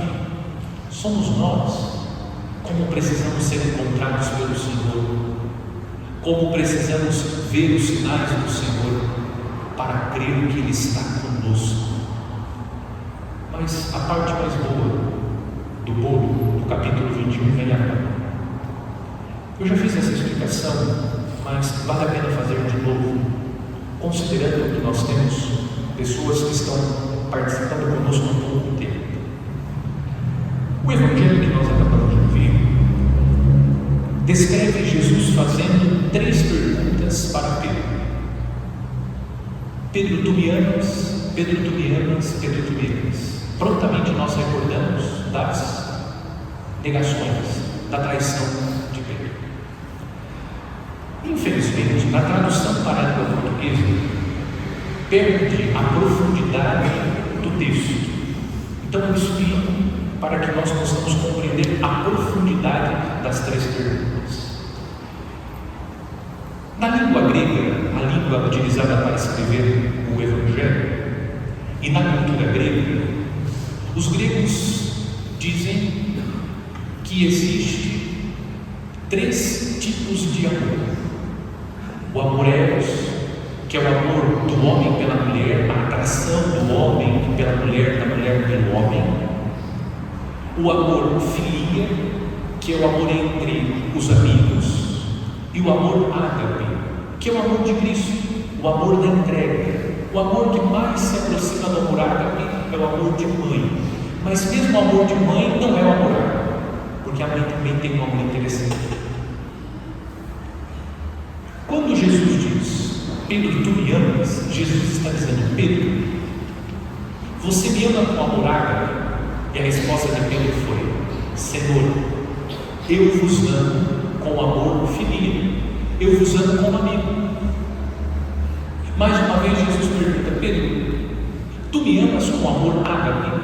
Somos nós, como precisamos ser encontrados pelo Senhor, como precisamos ver os sinais do Senhor para crer que Ele está conosco. Mas a parte mais boa do bolo do capítulo 21 vem agora. Eu já fiz essa explicação, mas vale a pena fazer de novo, considerando que nós temos pessoas que estão participando conosco há pouco tempo. O Evangelho que nós acabamos de ouvir descreve Jesus fazendo 3 perguntas para Pedro. Pedro, tu me amas? Pedro, tu me amas? Pedro, tu me amas? Prontamente nós recordamos das negações, da traição de Pedro. Infelizmente, na tradução para a língua portuguesa, perde a profundidade do texto. Então eu explico para que nós possamos compreender a profundidade das 3 perguntas. Na língua grega, a língua utilizada para escrever o Evangelho, e na cultura grega, os gregos dizem que existe 3 tipos de amor. O amor eros, que é o amor do homem pela mulher, a atração do homem pela mulher, da mulher pelo homem. O amor filia, que é o amor entre os amigos. E o amor ágape, que é o amor de Cristo, o amor da entrega. O amor que mais se aproxima do amor ágape é o amor de mãe. Mas mesmo o amor de mãe não é o amor ágape, porque a mãe também tem um amor interessante. Quando Jesus diz: Pedro, tu me amas, Jesus está dizendo: Pedro, você me ama com amor ágape? E a resposta de Pedro foi: Senhor, eu vos amo com amor filho, eu vos amo como amigo. Mais uma vez Jesus pergunta: Pedro, tu me amas com amor ágape?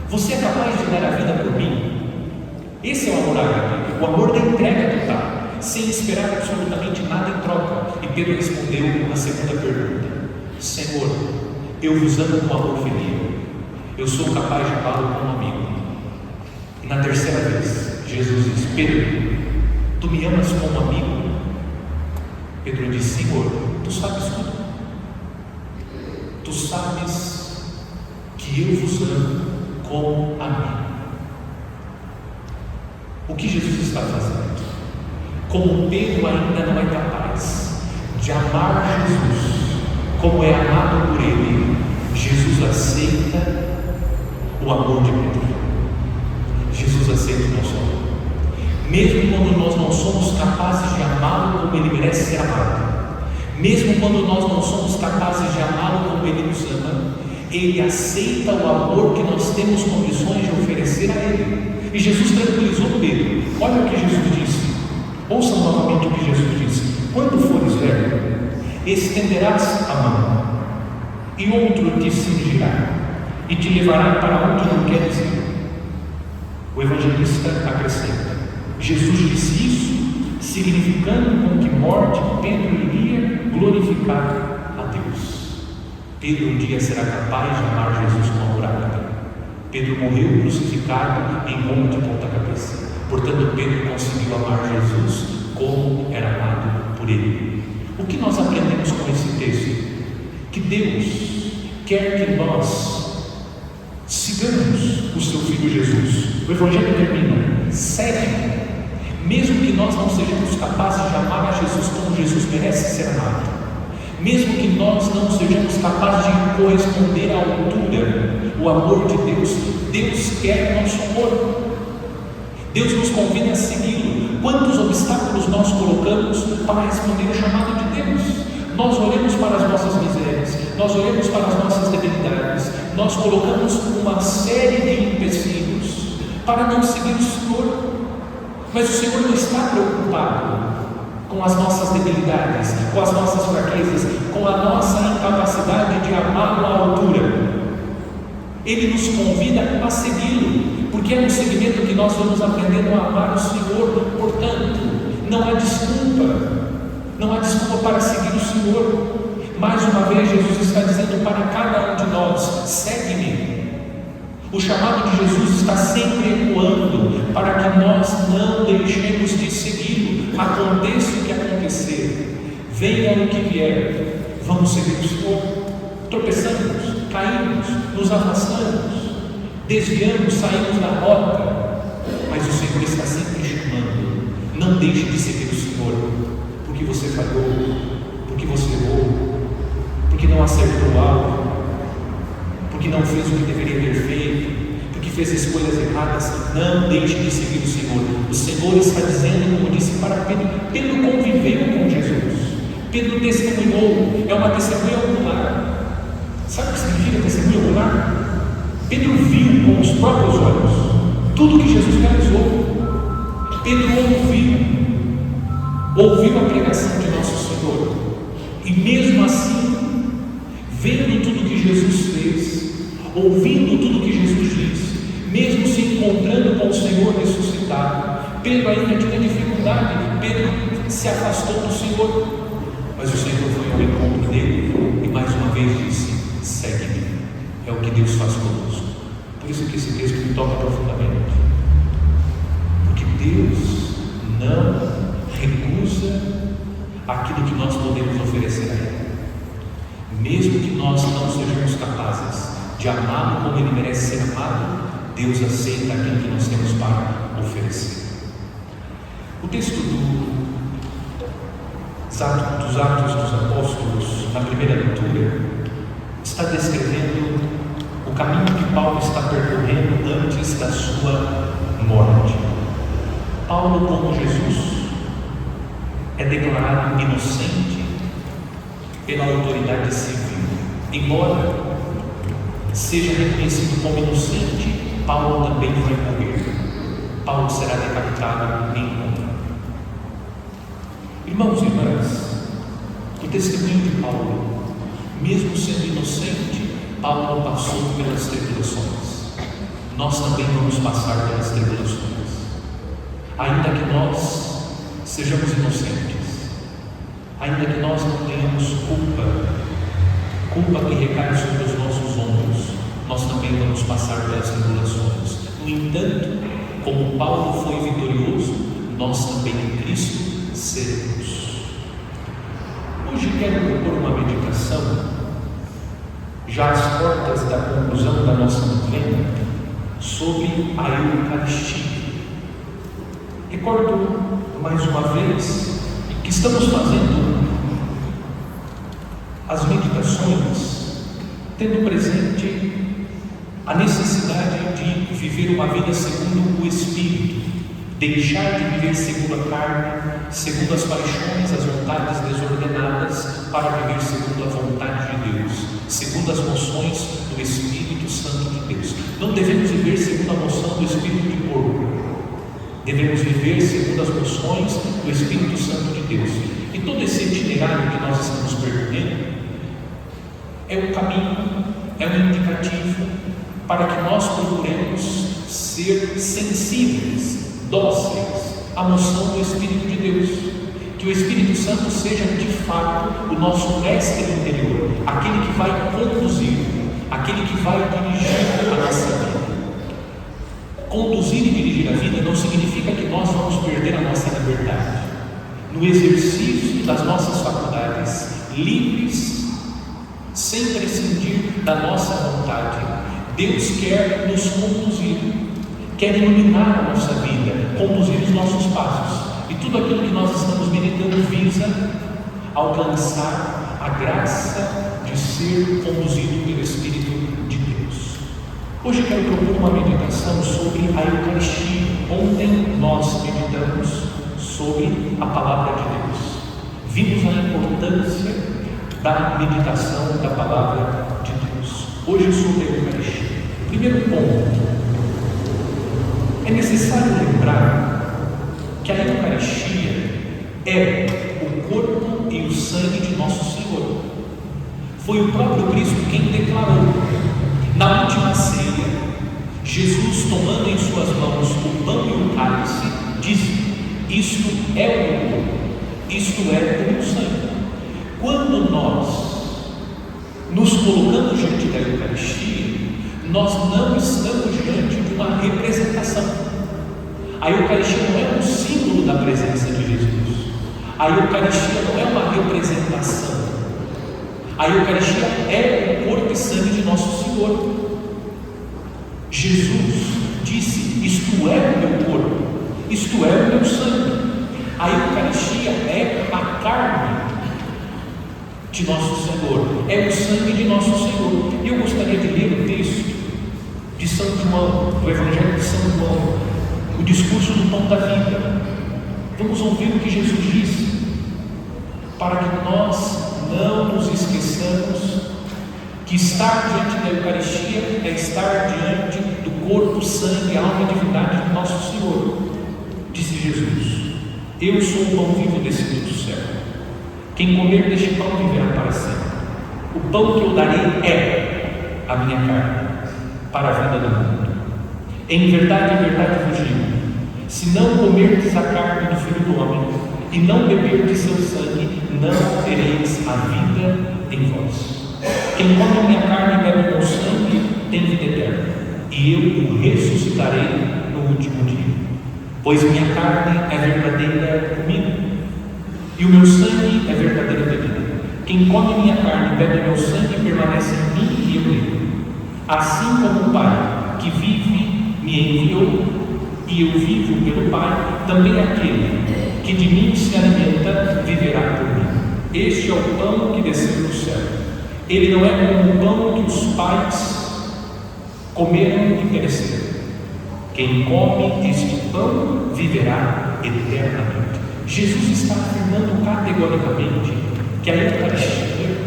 Você é capaz de dar a vida por mim? Esse é o amor ágape, o amor da entrega total, sem esperar absolutamente nada em troca. E Pedro respondeu a segunda pergunta: Senhor, eu vos amo com amor filho, eu sou capaz de amá-lo como amigo. E na terceira vez Jesus diz: Pedro, tu me amas como amigo? Pedro diz: Senhor, tu sabes tudo, tu sabes que eu vos amo como amigo. O que Jesus está fazendo? Como Pedro ainda não é capaz de amar Jesus como é amado por ele, Jesus aceita o amor de Pedro. Jesus aceita o nosso amor, mesmo quando nós não somos capazes de amá-lo como ele merece ser amado, mesmo quando nós não somos capazes de amá-lo como ele nos ama, ele aceita o amor que nós temos condições de oferecer a ele. E Jesus tranquilizou Pedro. Olha o que Jesus disse. Ouçam novamente o que Jesus disse: quando fores velho, estenderás a mão, e outro te cingirá e te levará para onde não queres ir. O evangelista acrescenta: Jesus disse isso significando com que morte Pedro iria glorificar a Deus. Pedro um dia será capaz de amar Jesus com amor ágape. Pedro morreu crucificado em Roma de ponta cabeça. Portanto, Pedro conseguiu amar Jesus como era amado por ele. O que nós aprendemos com esse texto? Que Deus quer que nós sigamos o seu Filho Jesus. O Evangelho termina: segue, mesmo que nós não sejamos capazes de amar a Jesus como Jesus merece ser amado, mesmo que nós não sejamos capazes de corresponder à altura, o amor de Deus, Deus quer nosso amor. Deus nos convida a segui-lo. Quantos obstáculos nós colocamos para responder o chamado de Deus? Nós olhamos para as nossas misérias, nós olhamos para as nossas debilidades, nós colocamos uma série de empecilhos para não seguir o Senhor. Mas o Senhor não está preocupado com as nossas debilidades, com as nossas fraquezas, com a nossa incapacidade de amá-lo à altura. Ele nos convida a segui-lo, porque é no seguimento que nós vamos aprendendo a amar o Senhor. Portanto, não há desculpa para seguir o Senhor. Mais uma vez Jesus está dizendo para cada um de nós: segue-me. O chamado de Jesus está sempre ecoando para que nós não deixemos de segui-lo. Aconteça o que acontecer, venha o que vier, vamos seguir o Senhor. Tropeçamos, caímos, nos afastamos, desviamos, saímos da rota, mas o Senhor está sempre chamando. Não deixe de seguir o Senhor, porque você falhou, porque você errou, porque não acertou o alvo, porque não fez o que deveria ter feito, porque fez escolhas erradas. Não deixe de seguir o Senhor. O Senhor está dizendo, como disse para Pedro: Pedro conviveu com Jesus, Pedro testemunhou, é uma testemunha ocular. Sabe o que significa testemunha ocular? Pedro viu com os próprios olhos tudo que Jesus realizou. Pedro ouviu a pregação de nosso Senhor, e mesmo assim, vendo tudo que Jesus fez, ouvindo tudo que Jesus disse, mesmo se encontrando com o Senhor ressuscitado. Pedro ainda tinha dificuldade, Pedro se afastou do Senhor, mas o Senhor foi ao encontro dele e mais uma vez disse: segue-me. É o que Deus faz conosco. Por isso que esse texto me toca profundamente, porque Deus não recusa aquilo que nós podemos oferecer a Ele. Mesmo que nós não sejamos capazes de amá-lo como Ele merece ser amado, Deus aceita aquilo que nós temos para oferecer. O texto dos Atos dos Apóstolos, na primeira leitura, está descrevendo o caminho que Paulo está percorrendo antes da sua morte. Paulo, como Jesus, é declarado inocente pela autoridade civil. Embora seja reconhecido como inocente, Paulo também vai morrer. Paulo será decapitado em Roma. Irmãos e irmãs, o testemunho de Paulo, mesmo sendo inocente, Paulo passou pelas tribulações. Nós também vamos passar pelas tribulações. Ainda que nós sejamos inocentes, ainda que nós não tenhamos culpa que recai sobre os nossos ombros, nós também vamos passar pelas tribulações. No entanto, como Paulo foi vitorioso, nós também em Cristo seremos. Hoje quero propor uma meditação, já às portas da conclusão da nossa novena, sobre a Eucaristia. Recordo mais uma vez que estamos fazendo as meditações tendo presente a necessidade de viver uma vida segundo o Espírito, deixar de viver segundo a carne, segundo as paixões, as vontades desordenadas, para viver segundo a vontade de Deus, segundo as moções do Espírito Santo de Deus. Não devemos viver segundo a moção do espírito de corpo, devemos viver segundo as moções do Espírito Santo de Deus. E todo esse itinerário que nós estamos percorrendo é um caminho, é um indicativo para que nós procuremos ser sensíveis, dóceis à moção do Espírito de Deus, que o Espírito Santo seja de fato o nosso mestre interior, aquele que vai conduzir, aquele que vai dirigir a nossa vida. Conduzir e dirigir a vida não significa que nós vamos perder a nossa liberdade. No exercício das nossas faculdades livres, sem prescindir da nossa vontade, Deus quer nos conduzir, quer iluminar a nossa vida, conduzir os nossos passos, e tudo aquilo que nós estamos meditando visa alcançar a graça de ser conduzido pelo Espírito de Deus. Hoje quero propor uma meditação sobre a Eucaristia. Ontem nós meditamos sobre a Palavra de Deus, vimos a importância da meditação da Palavra de Deus. Hoje sobre a Eucaristia. Primeiro ponto, é necessário lembrar que a Eucaristia é o corpo e o sangue de nosso Senhor. Foi o próprio Cristo quem declarou. Na última ceia, Jesus, tomando em suas mãos o pão e o cálice, disse: isto é o meu corpo, isto é o meu sangue. Quando nós nos colocamos diante da Eucaristia, nós não estamos diante de uma representação. A Eucaristia não é um símbolo da presença de Jesus. A Eucaristia não é uma representação. A Eucaristia é o corpo e sangue de nosso Senhor. Jesus disse: isto é o meu corpo, isto é o meu sangue. A Eucaristia é a carne de nosso Senhor, é o sangue de nosso Senhor. E eu gostaria de ler o texto de São João, do Evangelho de São João, o discurso do pão da vida. Vamos ouvir o que Jesus disse, para que nós não nos esqueçamos que estar diante da Eucaristia é estar diante do corpo, sangue, alma e divindade de nosso Senhor. Disse Jesus: eu sou o pão vivo descido do céu. Quem comer deste pão viverá para sempre. O pão que eu darei é a minha carne, para a vida do mundo. Em verdade vos digo, se não comerdes a carne do Filho do Homem e não beberdes seu sangue, não tereis a vida em vós. Quem come a minha carne e bebe o meu sangue tem vida eterna, e eu o ressuscitarei no último dia. Pois minha carne é verdadeira comida, e o meu sangue é verdadeira bebida. Quem come minha carne e bebe meu sangue permanece em mim e eu nele. Assim como o Pai que vive me enviou, e eu vivo pelo Pai, também aquele que de mim se alimenta viverá por mim. Este é o pão que desceu do céu. Ele não é como o pão que os pais comeram e pereceram. Quem come este pão viverá eternamente. Jesus está afirmando categoricamente que a Eucaristia,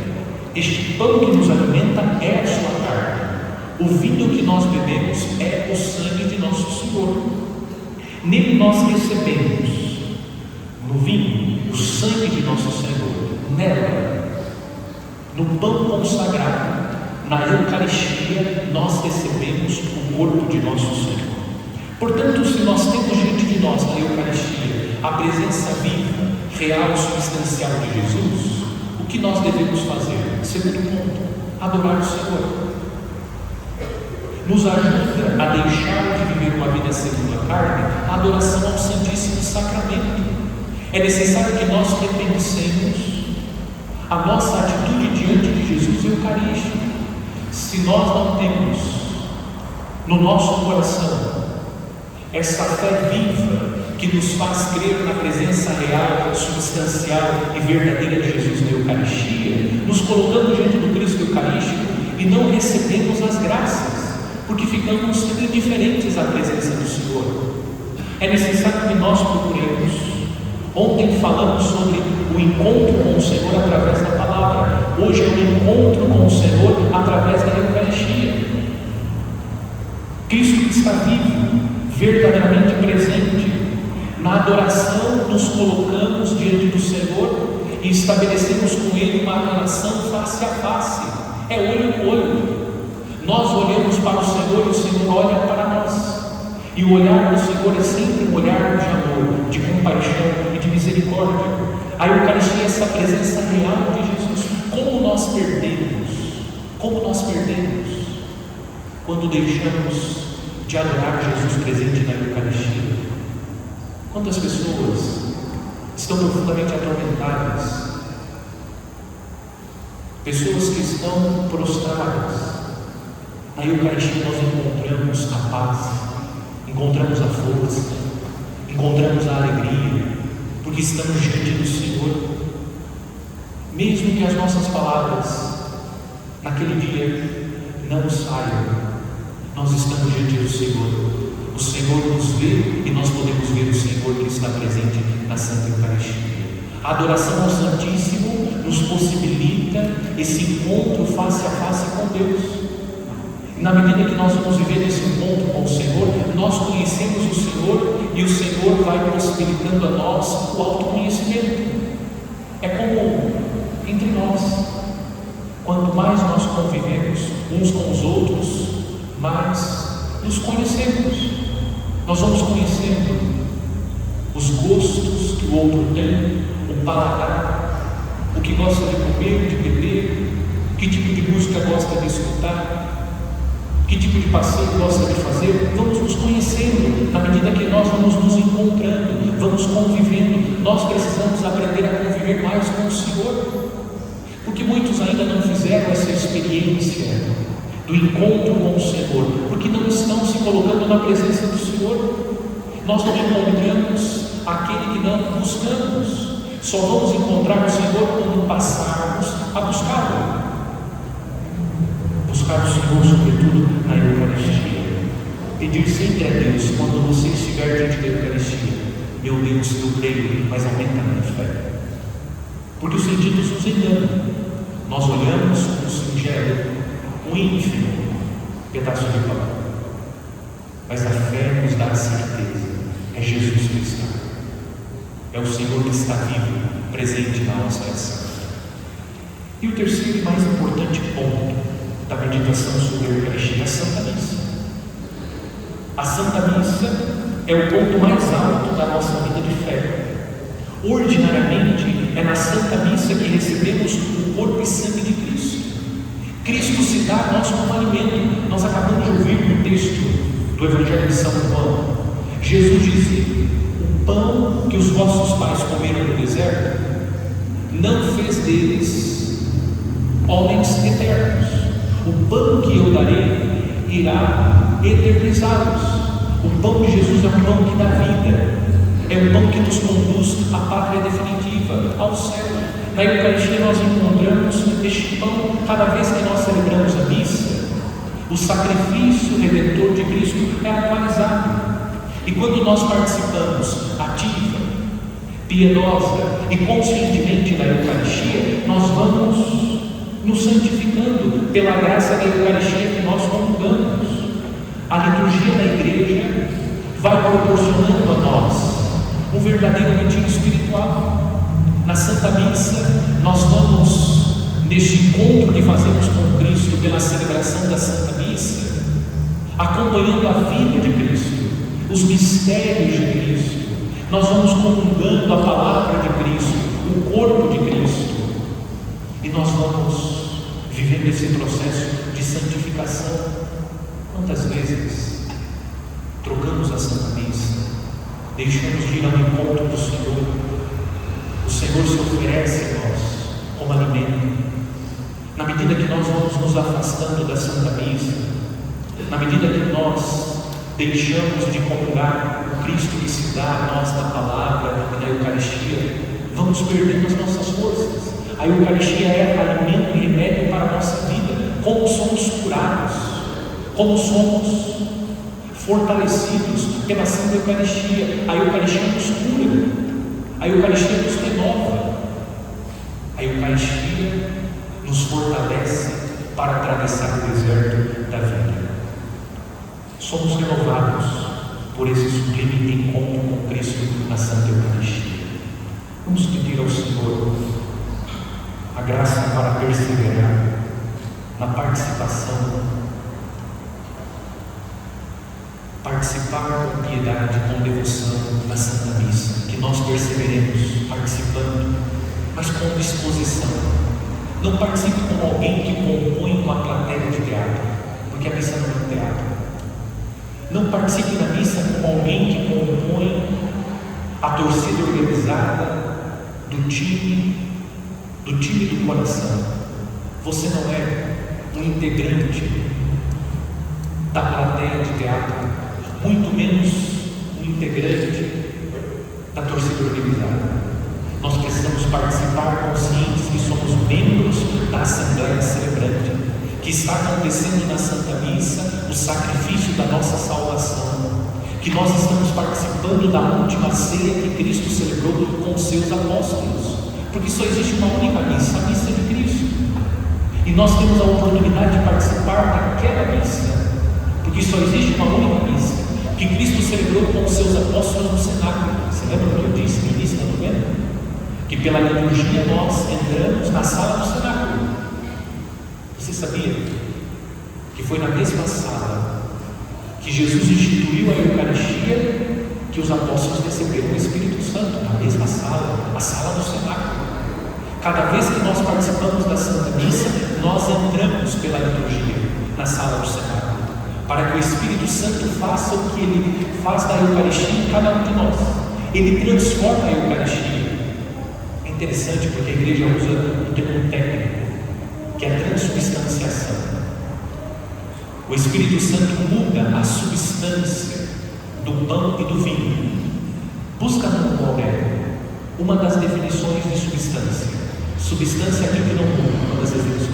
este pão que nos alimenta, é a sua carne. O vinho que nós bebemos é o sangue de nosso Senhor. Nele nós recebemos, no vinho, o sangue de nosso Senhor. Nela, no pão consagrado, na Eucaristia, nós recebemos o corpo de nosso Senhor. Portanto, se nós temos diante de nós na Eucaristia a presença viva, real, substancial de Jesus, o que nós devemos fazer? Segundo ponto, adorar o Senhor. Nos ajuda a deixar de viver uma vida segundo a carne, a adoração ao Santíssimo Sacramento. É necessário que nós repensemos a nossa atitude diante de Jesus Eucarístico. Se nós não temos no nosso coração essa fé viva que nos faz crer na presença real, substancial e verdadeira de Jesus na Eucaristia, nos colocamos diante do Cristo Eucarístico e não recebemos as graças, porque ficamos indiferentes à presença do Senhor. É necessário que nós procuremos. Ontem falamos sobre o encontro com o Senhor através da palavra. Hoje é o encontro com o Senhor através da Eucaristia. Cristo que está vivo, verdadeiramente presente. Na adoração nos colocamos diante do Senhor e estabelecemos com Ele uma relação face a face. É olho no olho. Nós olhamos para o Senhor e o Senhor olha para nós. E o olhar do Senhor é sempre um olhar de amor, de compaixão e de misericórdia. A Eucaristia é essa presença real de Jesus. Como nós perdemos quando deixamos de adorar Jesus presente na Eucaristia. Quantas pessoas estão profundamente atormentadas, pessoas que estão prostradas. Na Eucaristia nós encontramos a paz, encontramos a força, encontramos a alegria, porque estamos diante do Senhor. Mesmo que as nossas palavras naquele dia não saiam, nós estamos diante do Senhor. O Senhor nos vê e nós podemos ver o Senhor que está presente na Santa Eucaristia. A adoração ao Santíssimo nos possibilita esse encontro face a face com Deus. Na medida que nós vamos viver esse encontro com o Senhor, nós conhecemos o Senhor e o Senhor vai possibilitando a nós o autoconhecimento. É como entre nós, quanto mais nós convivemos uns com os outros, mais nos conhecemos. Nós vamos conhecendo os gostos que o outro tem, o paladar, o que gosta de comer, de beber, que tipo de música gosta de escutar, que tipo de passeio gosta de fazer. Vamos nos conhecendo na medida que nós vamos nos encontrando, vamos convivendo. Nós precisamos aprender a conviver mais com o Senhor, porque muitos ainda não fizeram essa experiência do encontro com o Senhor, porque não estão se colocando na presença do Senhor. Nós não encontramos aquele que não buscamos. Só vamos encontrar o Senhor quando passarmos a buscá-lo. Buscar o Senhor, sobretudo, na Eucaristia. Pedir sempre a Deus, quando você estiver diante da Eucaristia: meu Deus, eu creio, mas aumenta a minha fé. Porque os sentidos nos enganam. Nós olhamos um singelo, um ínfimo pedaço de pão, mas a fé nos dá a certeza: é Jesus que está, é o Senhor que está vivo, presente na nossa oração. E o terceiro e mais importante ponto da meditação sobre a Eucaristia é a Santa Missa. A Santa Missa é o ponto mais alto da nossa vida de fé. Ordinariamente, é na Santa Missa que recebemos o corpo e sangue de Cristo. Cristo se dá a nós como alimento. Nós acabamos de ouvir no texto do Evangelho de São João. Jesus dizia: o pão que os vossos pais comeram no deserto não fez deles homens eternos. O pão que eu darei irá eternizá-los. O pão de Jesus é um pão que dá vida, é um pão que nos conduz à pátria definitiva, ao céu. Na Eucaristia nós encontramos este pão cada vez que nós celebramos a missa. O sacrifício redentor de Cristo é atualizado. E quando nós participamos ativa, piedosa e conscientemente da Eucaristia, nós vamos nos santificando pela graça da Eucaristia que nós comungamos. A liturgia da igreja vai proporcionando a nós um verdadeiro retiro espiritual. Na Santa Missa, nós vamos, neste encontro que fazemos com Cristo pela celebração da Santa Missa, acompanhando a vida de Cristo, os mistérios de Cristo. Nós vamos comungando a palavra de Cristo, o corpo de Cristo, e nós vamos vivendo esse processo de santificação. Quantas vezes trocamos a Santa Missa, deixamos de ir ao encontro do Senhor? O Senhor se oferece a nós como alimento. Na medida que nós vamos nos afastando da Santa Missa, na medida que nós deixamos de comungar o Cristo que se dá a nós na palavra e na Eucaristia, vamos perdendo as nossas forças. A Eucaristia é alimento e remédio para a nossa vida. Como somos curados, como somos fortalecidos pela Santa Eucaristia. A Eucaristia nos cura, a Eucaristia nos renova, a Eucaristia nos fortalece para atravessar o deserto da vida. Somos renovados por esse sublime encontro com Cristo na Santa Eucaristia. Vamos pedir ao Senhor a graça para perseverar na participação, participar com piedade, com devoção na Santa Missa, que nós perseveremos participando, mas com disposição. Não participe como alguém que compõe uma plateia de teatro, porque a missa não é um teatro. Não participe da missa como alguém que compõe a torcida organizada do time do coração. Você não é um integrante da plateia de teatro, muito menos um integrante da torcida organizada. Nós precisamos participar conscientes que somos membros da Assembleia Celebrante, que está acontecendo na Santa Missa o sacrifício da nossa salvação, que nós estamos participando da última ceia que Cristo celebrou com os seus apóstolos, porque só existe uma única missa, a missa de Cristo, e nós temos a oportunidade de participar daquela missa, porque só existe uma única missa que Cristo celebrou com os seus apóstolos no cenáculo. Você lembra o que eu disse no início da novena? Que pela liturgia nós entramos na sala do cenáculo. Você sabia que foi na mesma sala que Jesus instituiu a Eucaristia que os apóstolos receberam o Espírito Santo? Na mesma sala, a sala do cenáculo. Cada vez que nós participamos da Santa Missa, nós entramos pela liturgia na sala do cenáculo, para que o Espírito Santo faça o que Ele faz da Eucaristia em cada um de nós. Ele transforma a Eucaristia. É interessante porque a igreja usa um termo técnico, que é a transubstanciação. O Espírito Santo muda a substância do pão e do vinho. Busca no Aurélio uma das definições de substância. Substância é aquilo que não muda, uma das definições.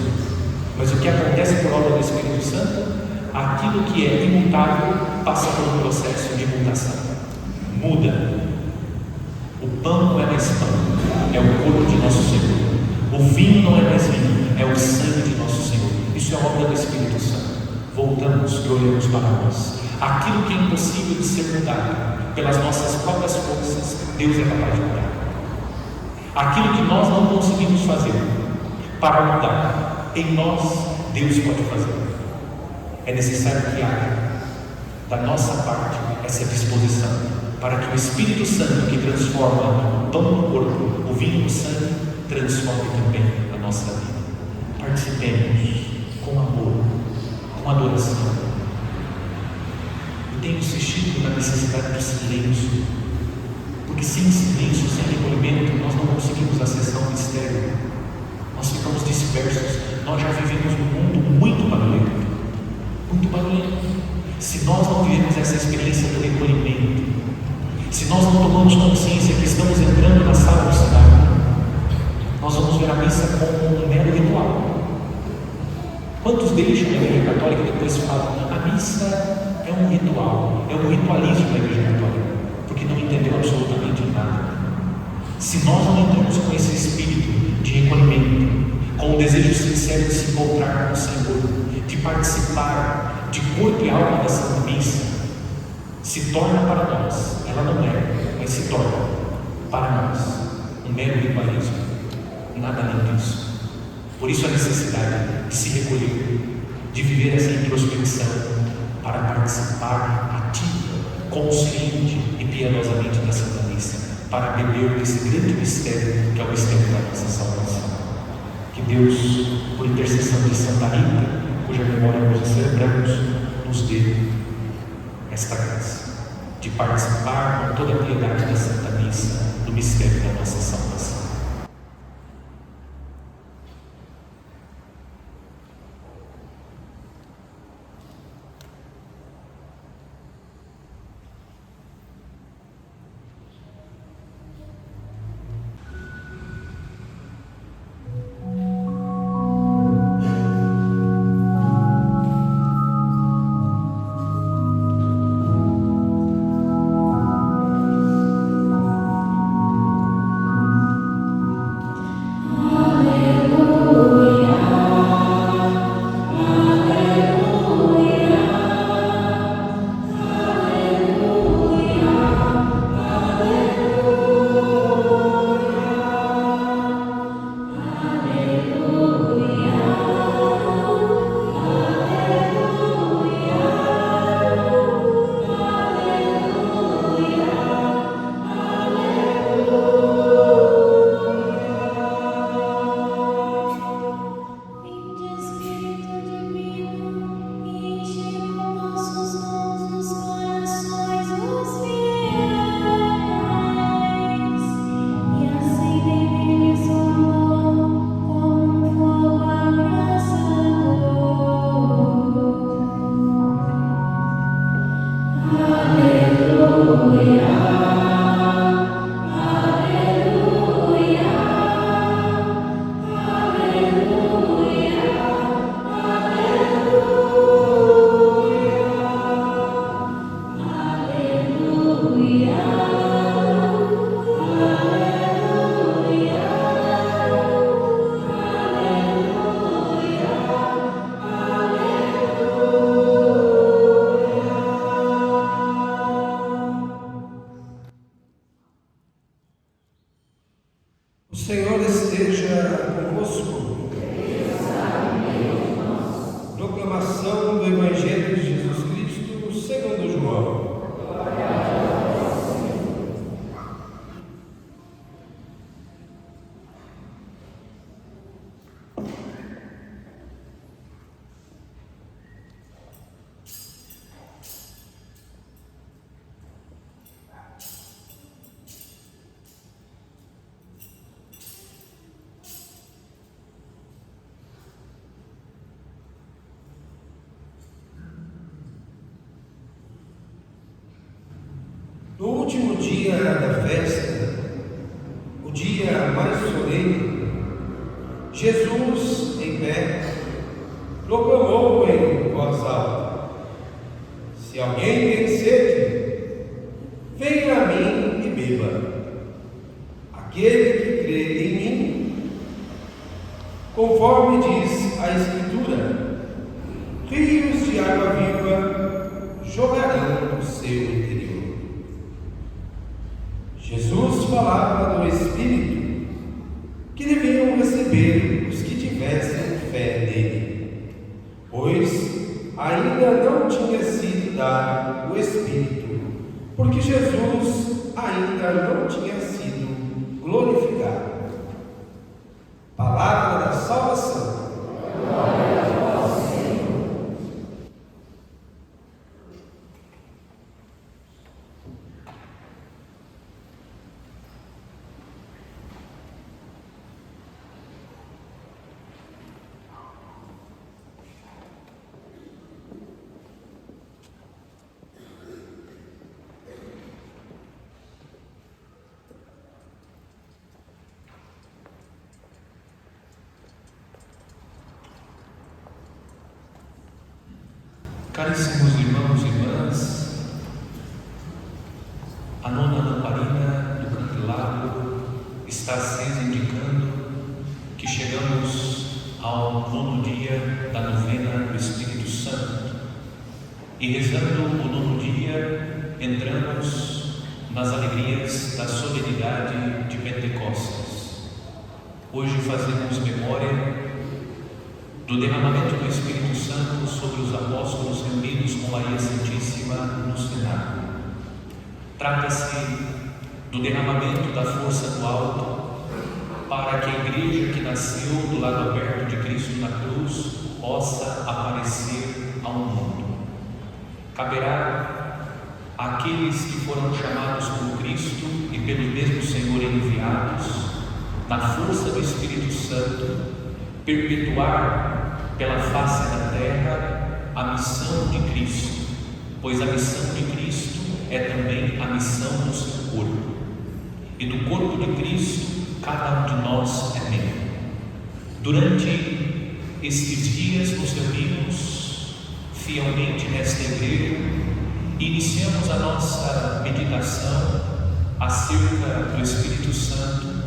Mas o que acontece por obra do Espírito Santo? Aquilo que é imutável passa por um processo de mutação. Muda. O pão não é mais pão, é o corpo de nosso Senhor. O vinho não é mais vinho, é o sangue de nosso Senhor. Isso é obra do Espírito Santo. Voltamos e olhamos para nós. Aquilo que é impossível de ser mudado pelas nossas próprias forças, Deus é capaz de mudar. Aquilo que nós não conseguimos fazer para mudar, em nós, Deus pode fazer. É necessário que haja da nossa parte essa disposição, para que o Espírito Santo, que transforma o pão no corpo, o vinho no sangue, transforme também a nossa vida. Participemos com amor, com adoração. Eu tenho insistido na necessidade do silêncio, porque sem silêncio, sem recolhimento, nós não conseguimos acessar o mistério. Nós ficamos dispersos. Nós já vivemos num mundo muito barulhento. Muito barulhento. Se nós não vivemos essa experiência do recolhimento, se nós não tomamos consciência que estamos entrando na sala do cenário, nós vamos ver a missa como um mero ritual. Quantos deixam a Igreja Católica e depois falam: a missa é um ritual, é um ritualismo da Igreja Católica, porque não entendeu absolutamente nada. Se nós não entramos com esse espírito de recolhimento, com o desejo sincero de se encontrar com o Senhor, de participar de corpo e alma da Santa Missa, se torna para nós, ela não é, mas se torna para nós um mero ritualismo, nada além disso. Por isso a necessidade de se recolher, de viver essa introspecção, para participar ativa, consciente e piedosamente da Santa Missa, para beber desse grande mistério que é o mistério da nossa salvação. Que Deus, por intercessão de Santa Rita, cuja memória hoje celebramos, nos dê esta graça de participar com toda a piedade da Santa Missa do mistério da nossa salvação. O Senhor esteja convosco. Proclamação do Evangelho de Jesus Cristo segundo João. No último dia da festa, o dia mais solene, Jesus, em pé, proclamou em voz alta: se alguém tem sede, venha a mim e beba. Aquele que crê em mim, conforme diz a Escritura, rios de água viva jorrarão do seu interior. Jesus falava do Espírito que deviam receber os que tivessem fé nele, pois ainda não tinha sido dado o Espírito, porque Jesus ainda não tinha sido glorificado. Palavra da salvação. Glória a vós, Senhor. Caríssimos irmãos e irmãs, a nona lamparina do candelabro está acesa, indicando que chegamos ao nono dia da novena do Espírito Santo. E rezando o nono dia, entramos nas alegrias da solenidade de Pentecostes. Hoje fazemos memória do derramamento do Espírito Santo sobre os apóstolos reunidos com Maria Santíssima no cenáculo. Trata-se do derramamento da força do alto para que a igreja que nasceu do lado aberto de Cristo na cruz possa aparecer ao mundo. Caberá àqueles que foram chamados por Cristo e pelo mesmo Senhor enviados, na força do Espírito Santo, perpetuar pela face da terra a missão de Cristo, pois a missão de Cristo é também a missão do seu corpo. E do corpo de Cristo, cada um de nós é membro. Durante estes dias nos reunimos fielmente nesta igreja e iniciamos a nossa meditação acerca do Espírito Santo,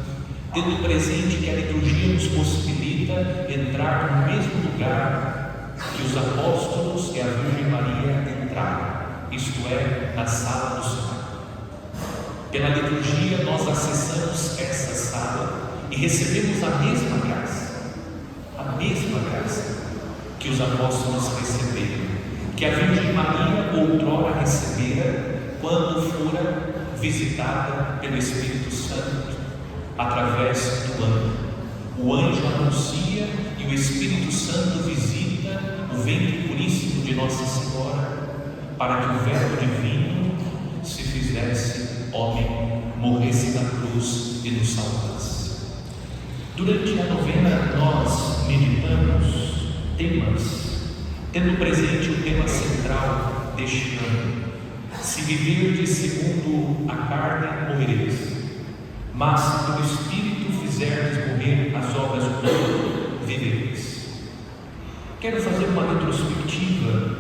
tendo presente que a liturgia nos possibilita entrar no mesmo lugar que os apóstolos e a Virgem Maria entraram, isto é, na sala do Senhor. Pela liturgia nós acessamos essa sala e recebemos a mesma graça que os apóstolos receberam, que a Virgem Maria outrora recebera quando fora visitada pelo Espírito Santo através do anjo. O anjo anuncia e o Espírito Santo visita o ventre puríssimo de Nossa Senhora para que o Verbo divino se fizesse homem, morresse na cruz e nos salvasse. Durante a novena nós meditamos temas, tendo presente o tema central deste ano: se viverdes segundo a carne, morrereis, mas se pelo Espírito fizerdes morrer as obras do corpo, vivereis. Quero fazer uma retrospectiva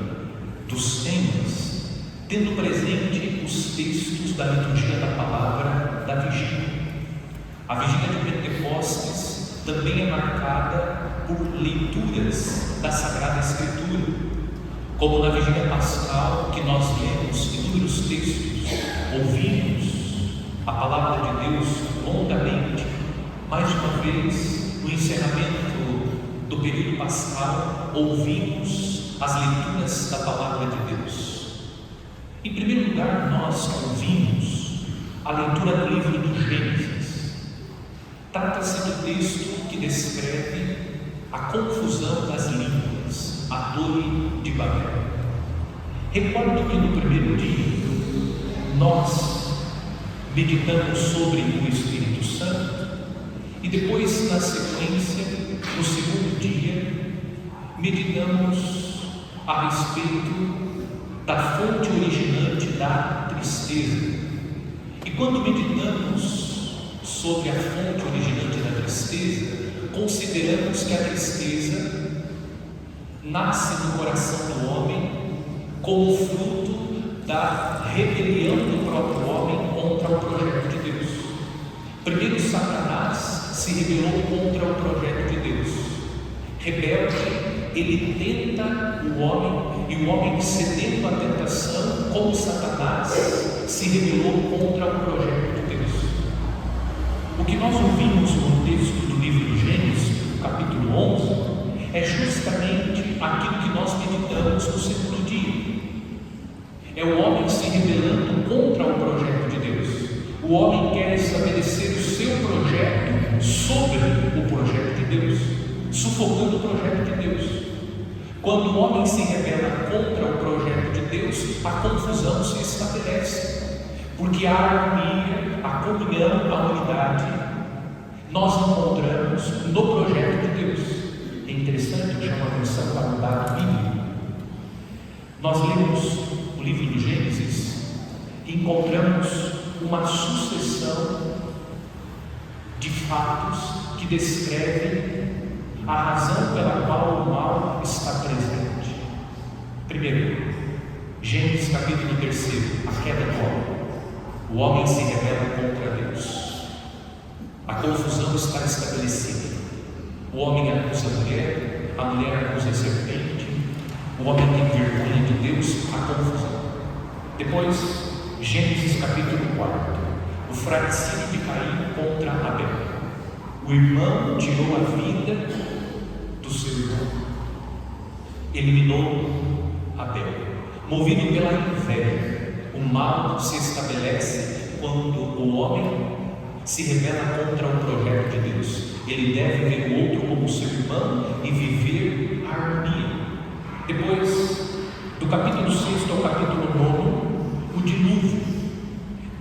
dos temas, tendo presente os textos da liturgia da palavra da vigília. A vigília de Pentecostes também é marcada por leituras da Sagrada Escritura, como na vigília pascal, que nós lemos inúmeros textos, ouvimos a palavra de Deus longamente. Mais uma vez, no encerramento do período pascal, ouvimos as leituras da palavra de Deus. Em primeiro lugar, nós ouvimos a leitura do livro do Gênesis. Trata-se do texto que descreve a confusão das línguas, a Torre de Babel. Recordo que no primeiro dia nós meditamos sobre o Espírito Santo e depois, na sequência, no segundo dia, meditamos a respeito da fonte originante da tristeza. E quando meditamos sobre a fonte originante da tristeza, consideramos que a tristeza nasce no coração do homem como fruto da rebelião do próprio homem contra o projeto de Deus. Primeiro, Satanás se rebelou contra o projeto de Deus. Rebelde, ele tenta o homem, e o homem, cedendo à tentação, como Satanás, se rebelou contra o projeto de Deus. O que nós ouvimos no texto do livro do Gênesis, capítulo 11, é justamente aquilo que nós meditamos nos O homem quer estabelecer o seu projeto sobre o projeto de Deus, sufocando o projeto de Deus. Quando o homem se rebela contra o projeto de Deus, a confusão se estabelece, porque a harmonia, a comunhão, a unidade, nós encontramos no projeto de Deus. É interessante, eu chamo a atenção para o dado bíblico. Nós lemos o livro do Gênesis e encontramos uma sucessão de fatos que descrevem a razão pela qual o mal está presente. Primeiro, Gênesis capítulo 3, a queda do homem. O homem se rebela contra Deus. A confusão está estabelecida. O homem acusa a mulher acusa a serpente, o homem tem vergonha de Deus, a confusão. Depois, Gênesis capítulo 4, o fratricídio de Caim contra Abel. O irmão tirou a vida do seu irmão, eliminou Abel. Movido pela inveja, o mal se estabelece quando o homem se rebela contra o projeto de Deus. Ele deve ver o outro como seu irmão e viver a harmonia. Depois, do capítulo 6 ao capítulo 9, o dilúvio.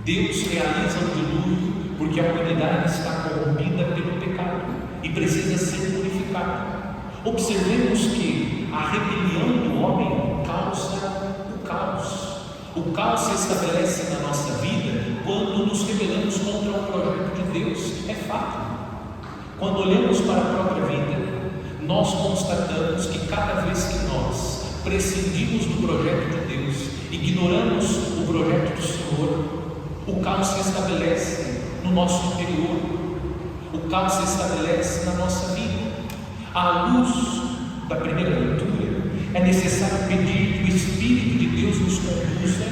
Deus realiza o dilúvio porque a humanidade está corrompida pelo pecado e precisa ser purificada. Observemos que a rebelião do homem causa o caos. O caos se estabelece na nossa vida quando nos rebelamos contra o projeto de Deus. É fato. Quando olhamos para a própria vida, nós constatamos que cada vez que nós prescindimos do projeto de Deus, ignoramos o projeto do Senhor, o caos se estabelece no nosso interior, o caos se estabelece na nossa vida. À luz da primeira leitura, é necessário pedir que o Espírito de Deus nos conduza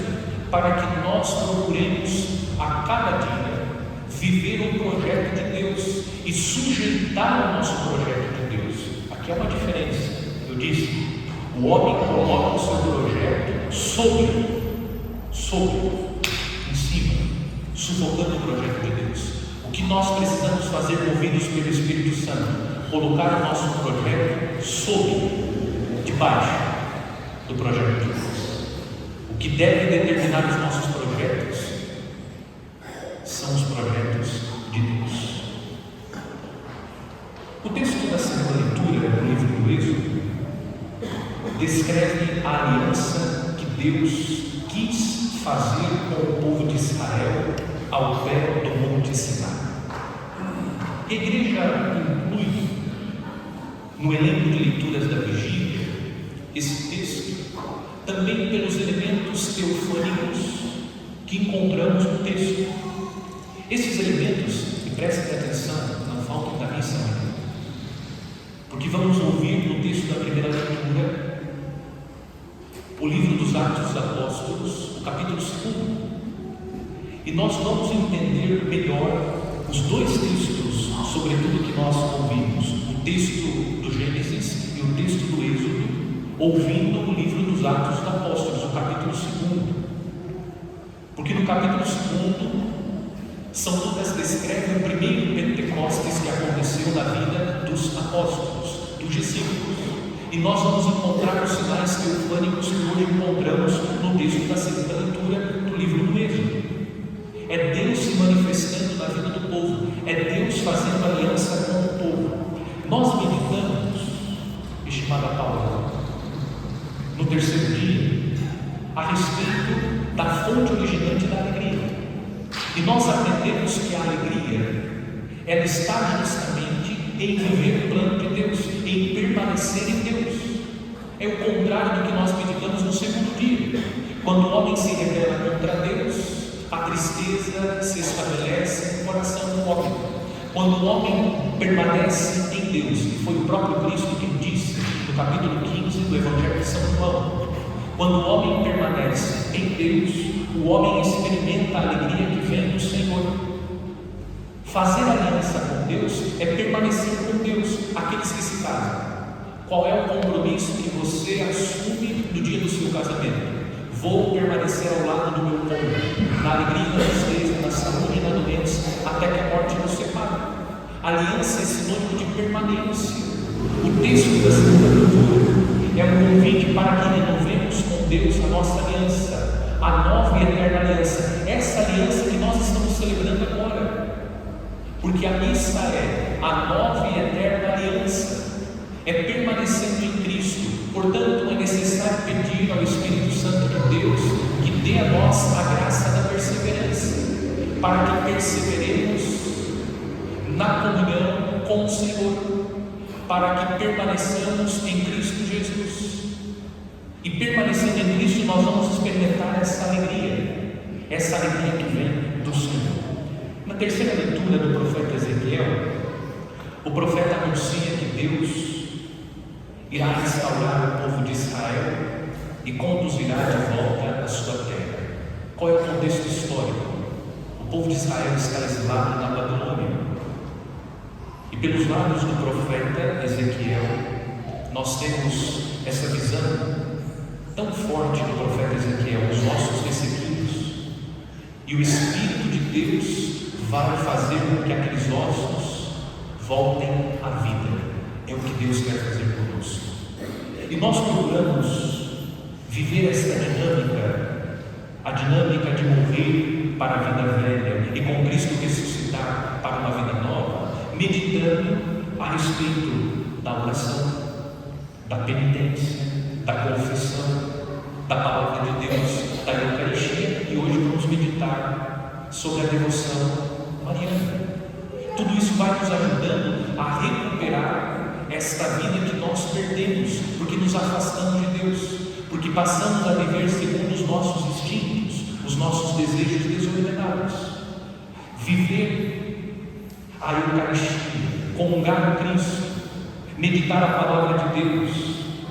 para que nós procuremos a cada dia viver o projeto de Deus e sujeitar o nosso projeto de Deus. Aqui é uma diferença. Eu disse, o homem coloca o seu projeto sobre, em cima, sufocando o projeto de Deus. O que nós precisamos fazer, movidos pelo Espírito Santo, colocar o nosso projeto debaixo do projeto de Deus. O que deve determinar os nossos projetos são os projetos de Deus. O texto da segunda leitura do livro do Êxodo descreve a aliança que Deus quis fazer com o povo de Israel ao pé do Monte Sinai. A igreja inclui no elenco de leituras da vigília esse texto também pelos elementos teofânicos que encontramos no texto. Esses elementos, e prestem atenção, não faltam da missa ainda, porque vamos ouvir no texto da primeira leitura o livro dos Atos dos Apóstolos, o capítulo 2, e nós vamos entender melhor os dois textos, sobretudo que nós ouvimos, o texto do Gênesis e o texto do Êxodo, ouvindo o livro dos Atos dos Apóstolos, o capítulo 2, porque no capítulo 2 São Lucas descreve o primeiro Pentecostes que aconteceu na vida dos apóstolos, dos discípulos, e nós vamos encontrar os sinais teofânicos que hoje encontramos no texto da segunda leitura do livro do Êxodo. É Deus se manifestando na vida do povo, é Deus fazendo aliança com o povo. Nós meditamos, estimada Paula, no terceiro dia, a respeito da fonte originante da alegria. E nós aprendemos que a alegria, ela está justamente em viver o plano de Deus, em permanecer em Deus. É o contrário do que nós meditamos no segundo dia. Quando o homem se rebela contra Deus, a tristeza se estabelece no coração do homem. Quando o homem permanece em Deus, e foi o próprio Cristo quem disse no capítulo 15 do Evangelho de São João, quando o homem permanece em Deus, o homem experimenta a alegria que vem do Senhor. Fazer aliança com Deus é permanecer com Deus. Aqueles que se casam, qual é o compromisso que você assume no dia do seu casamento? Vou permanecer ao lado do meu povo, na alegria e na tristeza, na saúde e na doença, até que a morte nos separe. Aliança é sinônimo de permanência. O texto da segunda leitura é um convite para que renovemos com Deus a nossa aliança, a nova e eterna aliança, essa aliança que nós estamos celebrando agora, porque a missa é a nova e eterna aliança, é permanecendo em Cristo. Portanto, é necessário pedir ao Espírito Santo de Deus que dê a nós a graça da perseverança, para que perseveremos na comunhão com o Senhor, para que permaneçamos em Cristo Jesus. E permanecendo em Cristo, nós vamos experimentar essa alegria que vem do Senhor. Na terceira leitura do profeta Ezequiel, o profeta anuncia que Deus irá restaurar o povo de Israel e conduzirá de volta a sua terra. Qual é o contexto histórico? O povo de Israel está exilado na Babilônia, e pelos lábios do profeta Ezequiel nós temos essa visão tão forte do profeta Ezequiel, os ossos ressequidos, e o Espírito de Deus vai fazer com que aqueles ossos voltem à vida. É o que Deus quer fazer conosco. E nós procuramos viver essa dinâmica, a dinâmica de morrer para a vida velha e com Cristo ressuscitar para uma vida nova, meditando a respeito da oração, da penitência, da confissão, da palavra de Deus, da Eucaristia, e hoje vamos meditar sobre a devoção mariana. Tudo isso vai nos ajudando a recuperar esta vida que nós perdemos, porque nos afastamos de Deus, porque passamos a viver segundo os nossos instintos, os nossos desejos desordenados. Viver a Eucaristia, comungar com Cristo, meditar a palavra de Deus,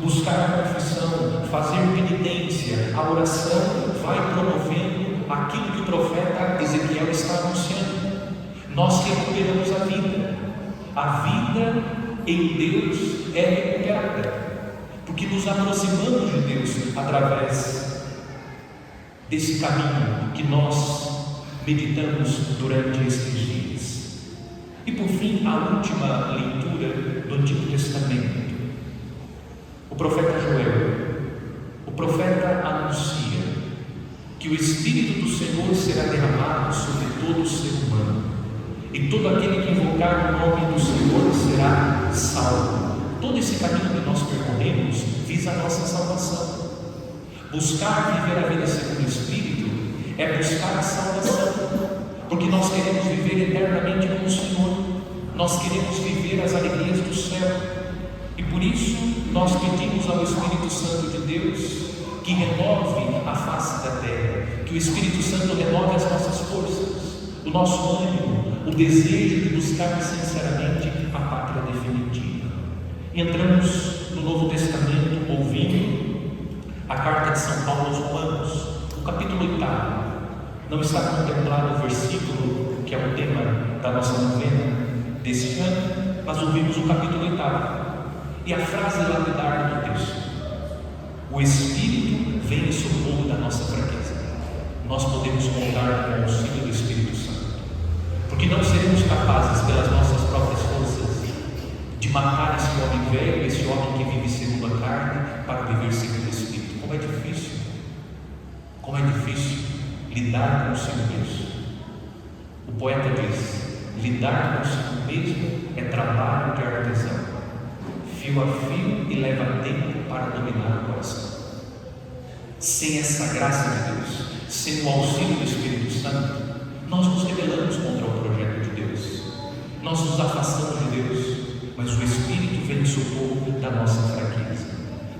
buscar a confissão, fazer penitência, a oração vai promovendo aquilo que o profeta Ezequiel está anunciando. Nós recuperamos a vida. A vida em Deus é recuperada, porque nos aproximamos de Deus através desse caminho que nós meditamos durante estes dias. E por fim, a última leitura do Antigo Testamento. O profeta Joel, o profeta anuncia que o Espírito do Senhor será derramado sobre todo o ser humano, e todo aquele que invocar o nome do Senhor será salvo. Todo esse caminho que nós percorremos visa a nossa salvação. Buscar viver a vida segundo o Espírito é buscar a salvação, porque nós queremos viver eternamente com o Senhor, nós queremos viver as alegrias do céu, e por isso nós pedimos ao Espírito Santo de Deus que renove a face da terra, que o Espírito Santo renove as nossas forças, o nosso ânimo, o desejo de buscar sinceramente a pátria definitiva. Entramos no Novo Testamento ouvindo a carta de São Paulo aos Romanos, o capítulo 8. Não está contemplado o versículo que é o tema da nossa novena deste ano, mas ouvimos o capítulo 8 e a frase lapidar do texto: o Espírito vem em socorro da nossa fraqueza. Nós podemos contar com o auxílio do Espírito Santo, porque não seremos capazes pelas nossas próprias forças de matar esse homem velho, esse homem que vive segundo a carne, para viver segundo o Espírito. Como é difícil! Como é difícil lidar consigo mesmo. O poeta diz: lidar consigo mesmo é trabalho de artesão, fio a fio, e leva tempo para dominar o coração. Sem essa graça de Deus, sem o auxílio do Espírito Santo, nós nos rebelamos contra o projeto de Deus, nós nos afastamos de Deus, mas o Espírito vem em socorro da nossa fraqueza.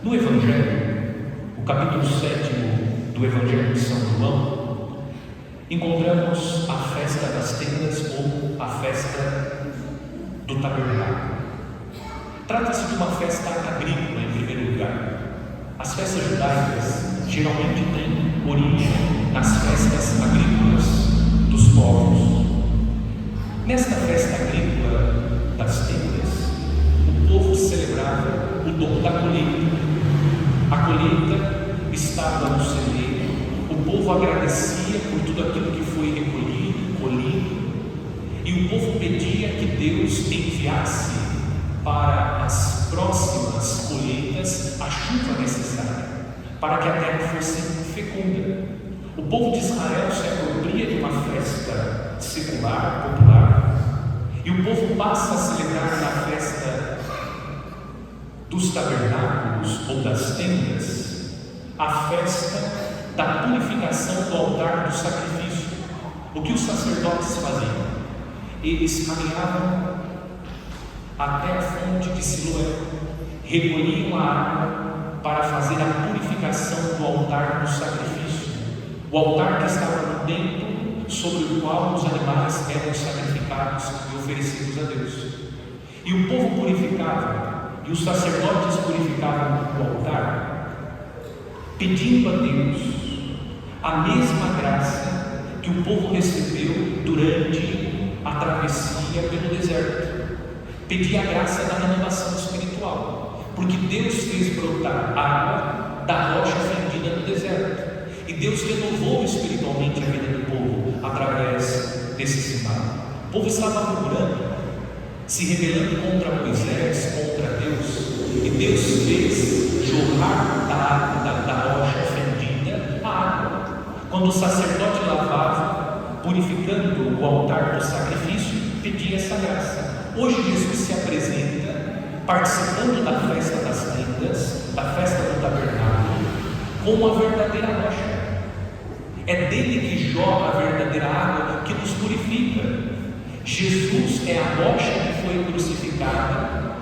No Evangelho, o capítulo 7 do Evangelho de São João, encontramos a festa das tendas, ou a festa do tabernáculo. Trata-se de uma festa agrícola, em primeiro lugar. As festas judaicas geralmente têm origem nas festas agrícolas dos povos. Nesta festa agrícola das tendas, o povo celebrava o dom da colheita. A colheita estava no celeiro, povo agradecia por tudo aquilo que foi recolhido, colhido, e o povo pedia que Deus enviasse para as próximas colheitas a chuva necessária, para que a terra fosse fecunda. O povo de Israel se apropria de uma festa secular, popular, e o povo passa a celebrar na festa dos tabernáculos ou das tendas a festa da purificação do altar do sacrifício. O que os sacerdotes faziam? Eles caminhavam até a fonte de Siloé, recolhiam a água para fazer a purificação do altar do sacrifício, o altar que estava no templo sobre o qual os animais eram sacrificados e oferecidos a Deus. E o povo purificava, e os sacerdotes purificavam o altar, pedindo a Deus a mesma graça que o povo recebeu durante a travessia pelo deserto. Pedia a graça da renovação espiritual, porque Deus fez brotar água da rocha fendida no deserto, e Deus renovou espiritualmente a vida do povo através desse sinal. O povo estava murmurando, se rebelando contra Moisés, contra Deus, e Deus fez jorrar da rocha fendida a água. Quando o sacerdote lavava, purificando o altar do sacrifício, pedia essa graça. Hoje Jesus se apresenta participando da festa das tendas, da festa do tabernáculo, como a verdadeira rocha. É dele que jorra a verdadeira água que nos purifica. Jesus é a rocha que foi crucificada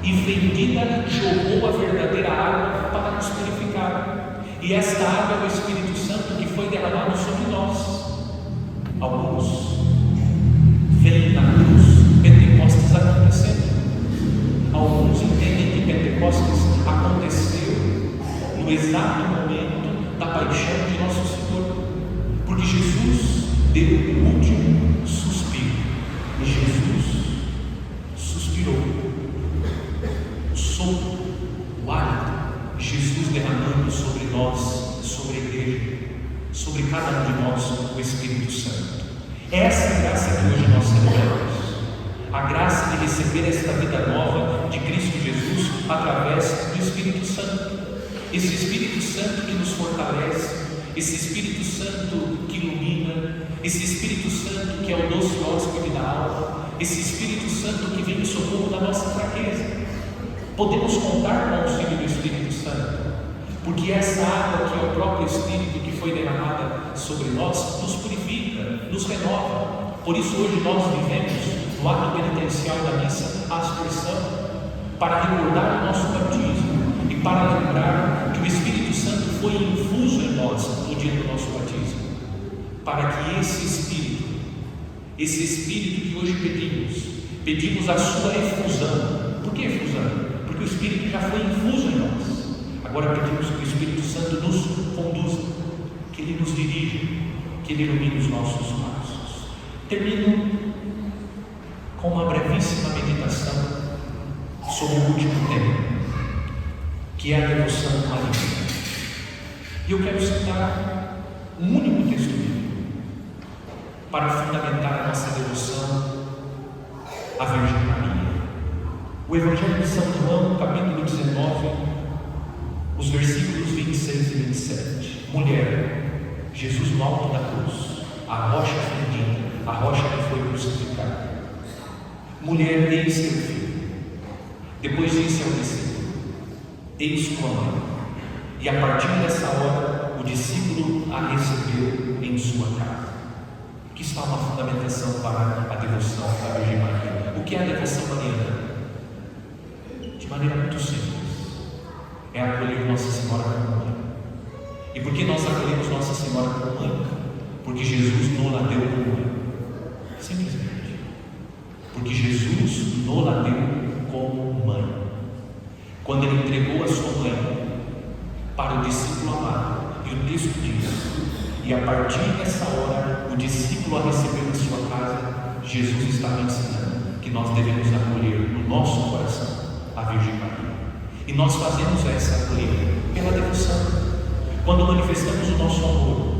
e vendida, jorrou a verdadeira água para nos purificar. E esta água é o Espírito Santo que foi derramado sobre nós. Alguns veem na cruz Pentecostes acontecendo. Alguns entendem que Pentecostes aconteceu no exato momento da paixão de nosso Senhor, porque Jesus deu o último suspiro, e Jesus suspirou. O sopro, o hálito, Jesus derramando sobre nós, sobre a igreja, sobre cada um de nós, o Espírito Santo. Essa graça que hoje nós celebramos, a graça de receber esta vida nova de Cristo Jesus através do Espírito Santo. Esse Espírito Santo que nos fortalece, esse Espírito Santo que ilumina, esse Espírito Santo que é o doce hóspede da alma, esse Espírito Santo que vem em socorro da nossa fraqueza. Podemos contar com o auxílio do Espírito Santo, porque essa água que é o próprio Espírito que foi derramada sobre nós, nos purifica, nos renova. Por isso hoje nós vivemos no ato penitencial da missa a aspersão, para recordar o nosso batismo e para lembrar que o Espírito Santo foi infuso em nós no dia do nosso batismo, para que esse Espírito que hoje pedimos a sua efusão. Por que efusão? Porque o Espírito já foi infuso em nós. Agora pedimos que o Espírito Santo nos conduza, que Ele nos dirija, que Ele ilumine os nossos passos. Termino com uma brevíssima meditação sobre o último tema, que é a devoção mariana. E eu quero citar um único texto bíblico para fundamentar a nossa devoção à Virgem Maria. O Evangelho de São João, capítulo 19, os versículos 26 e 27. Mulher, Jesus no alto da cruz, a rocha fendida, a rocha que foi crucificada. Mulher, eis teu filho. Depois disse ao discípulo: eis tua mãe. E a partir dessa hora, o discípulo a recebeu em sua casa. Aqui está uma fundamentação para a devoção da Virgem Maria. O que é a devoção mariana? De maneira muito simples, é acolher Nossa Senhora como mãe. E por que nós acolhemos Nossa Senhora como mãe? Porque Jesus nos deu como mãe. Simplesmente. Porque Jesus nos deu como mãe. Quando Ele entregou a sua mãe para o discípulo amado, e o texto diz: e a partir dessa hora, o discípulo a recebeu em sua casa. Jesus estava ensinando que nós devemos acolher no nosso coração a Virgem Maria. E nós fazemos essa acolhida pela devoção. Quando manifestamos o nosso amor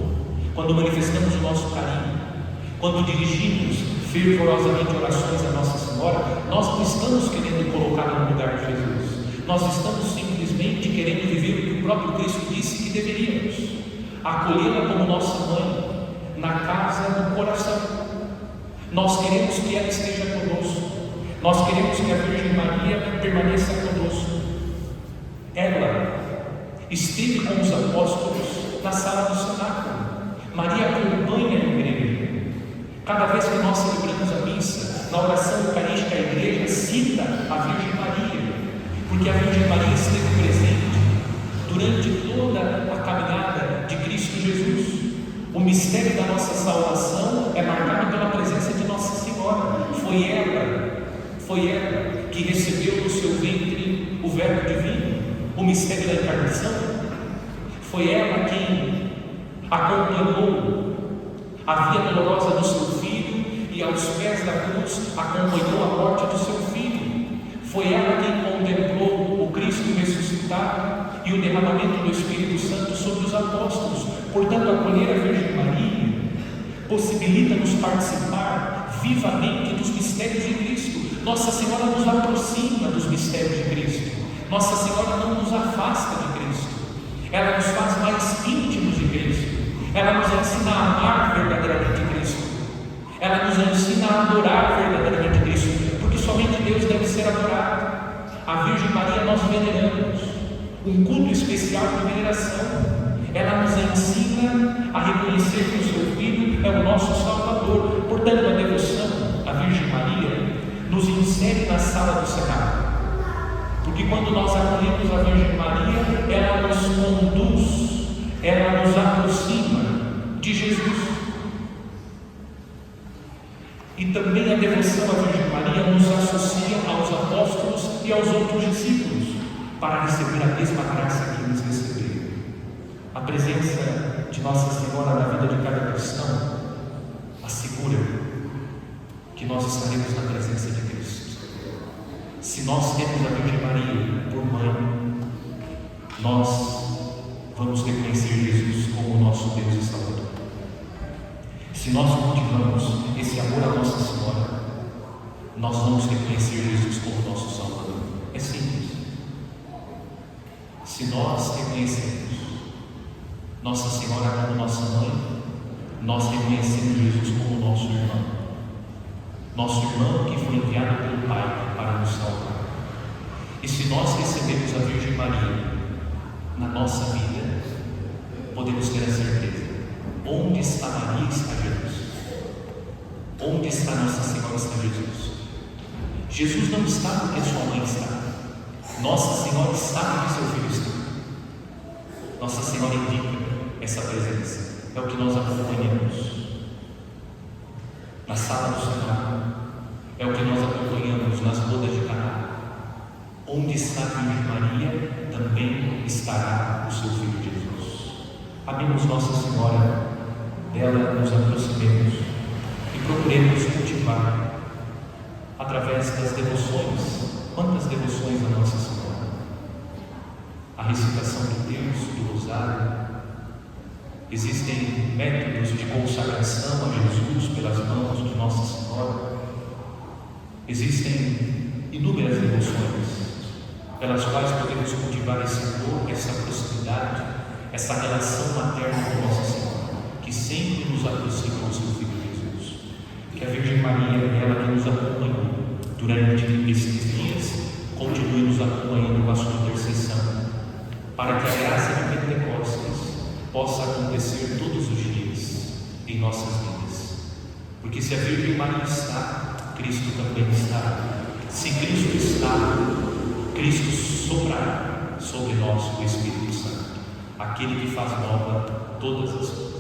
quando manifestamos o nosso carinho, quando dirigimos fervorosamente orações a Nossa Senhora, nós não estamos querendo colocá-la no lugar de Jesus. Nós estamos simplesmente querendo viver o que o próprio Cristo disse que deveríamos: acolhê-la como nossa mãe, na casa, no coração. Nós queremos que ela esteja conosco. Nós queremos que a Virgem Maria permaneça conosco. Ela esteve com os apóstolos na sala do cenáculo. Maria acompanha a igreja. Cada vez que nós celebramos a missa, na oração eucarística, a igreja cita a Virgem Maria, porque a Virgem Maria esteve presente durante toda a caminhada de Cristo Jesus. O mistério da nossa salvação é marcado pela presença de Nossa Senhora. Foi ela que recebeu no seu ventre o Verbo divino, o mistério da encarnação. Foi ela quem acompanhou a via dolorosa do seu filho e aos pés da cruz acompanhou a morte do seu filho. Foi ela quem contemplou o Cristo ressuscitado e o derramamento do Espírito Santo sobre os apóstolos. Portanto, acolher a Virgem Maria possibilita-nos participar vivamente dos mistérios de Cristo. Nossa Senhora nos aproxima dos mistérios de Cristo. Nossa Senhora não nos afasta de Cristo. Ela nos faz mais íntimos de Cristo. Ela nos ensina a amar verdadeiramente Cristo. Ela nos ensina a adorar verdadeiramente Cristo, porque somente Deus deve ser adorado. A Virgem Maria nós veneramos, um culto especial de veneração. Ela nos ensina a reconhecer que o seu Filho é o nosso Salvador. Portanto, a devoção à Virgem Maria nos insere na sala do cenáculo, porque quando nós acolhemos a Virgem Maria, ela nos conduz, ela nos aproxima de Jesus. E também a devoção à Virgem Maria nos associa aos apóstolos e aos outros discípulos para receber a mesma graça que eles receberam. A presença de Nossa Senhora na vida de cada cristão assegura que nós estaremos na presença de Cristo. Se nós temos a Virgem Maria por mãe, nós vamos reconhecer Jesus como o nosso Deus e Salvador. Se nós cultivamos esse amor à Nossa Senhora, nós vamos reconhecer Jesus como nosso Salvador. É simples. Se nós reconhecemos Nossa Senhora como nossa mãe, nós reconhecemos Jesus como nosso irmão. Nosso irmão que foi enviado pelo Pai para nos salvar. E se nós recebemos a Virgem Maria na nossa vida, podemos ter a certeza: onde está Maria está Jesus. Onde está Nossa Senhora está Jesus. Jesus não está porque sua mãe está. Nossa Senhora está porque seu filho está. Nossa Senhora indica essa presença. É o que nós acompanhamos na sala do cenáculo, é o que nós acompanhamos nas bodas de Caná. Onde está a Virgem Maria, também estará o seu Filho Jesus. Amemos Nossa Senhora, dela nos aproximemos e procuremos cultivar através das devoções. Quantas devoções a Nossa Senhora? A recitação do terço, do rosário. Existem métodos de consagração a Jesus pelas mãos de Nossa Senhora. Existem inúmeras devoções pelas quais podemos cultivar esse amor, essa proximidade, essa relação materna com Nossa Senhora, que sempre nos aproxima do seu Filho Jesus. Que a Virgem Maria, ela que nos acompanhou durante estes dias, continue nos acompanhando com a sua intercessão, para que a graça de Pentecostes possa acontecer todos os dias em nossas vidas. Porque se a Virgem Maria está, Cristo também está. Se Cristo está, Cristo soprará sobre nós o Espírito Santo, aquele que faz nova todas as coisas.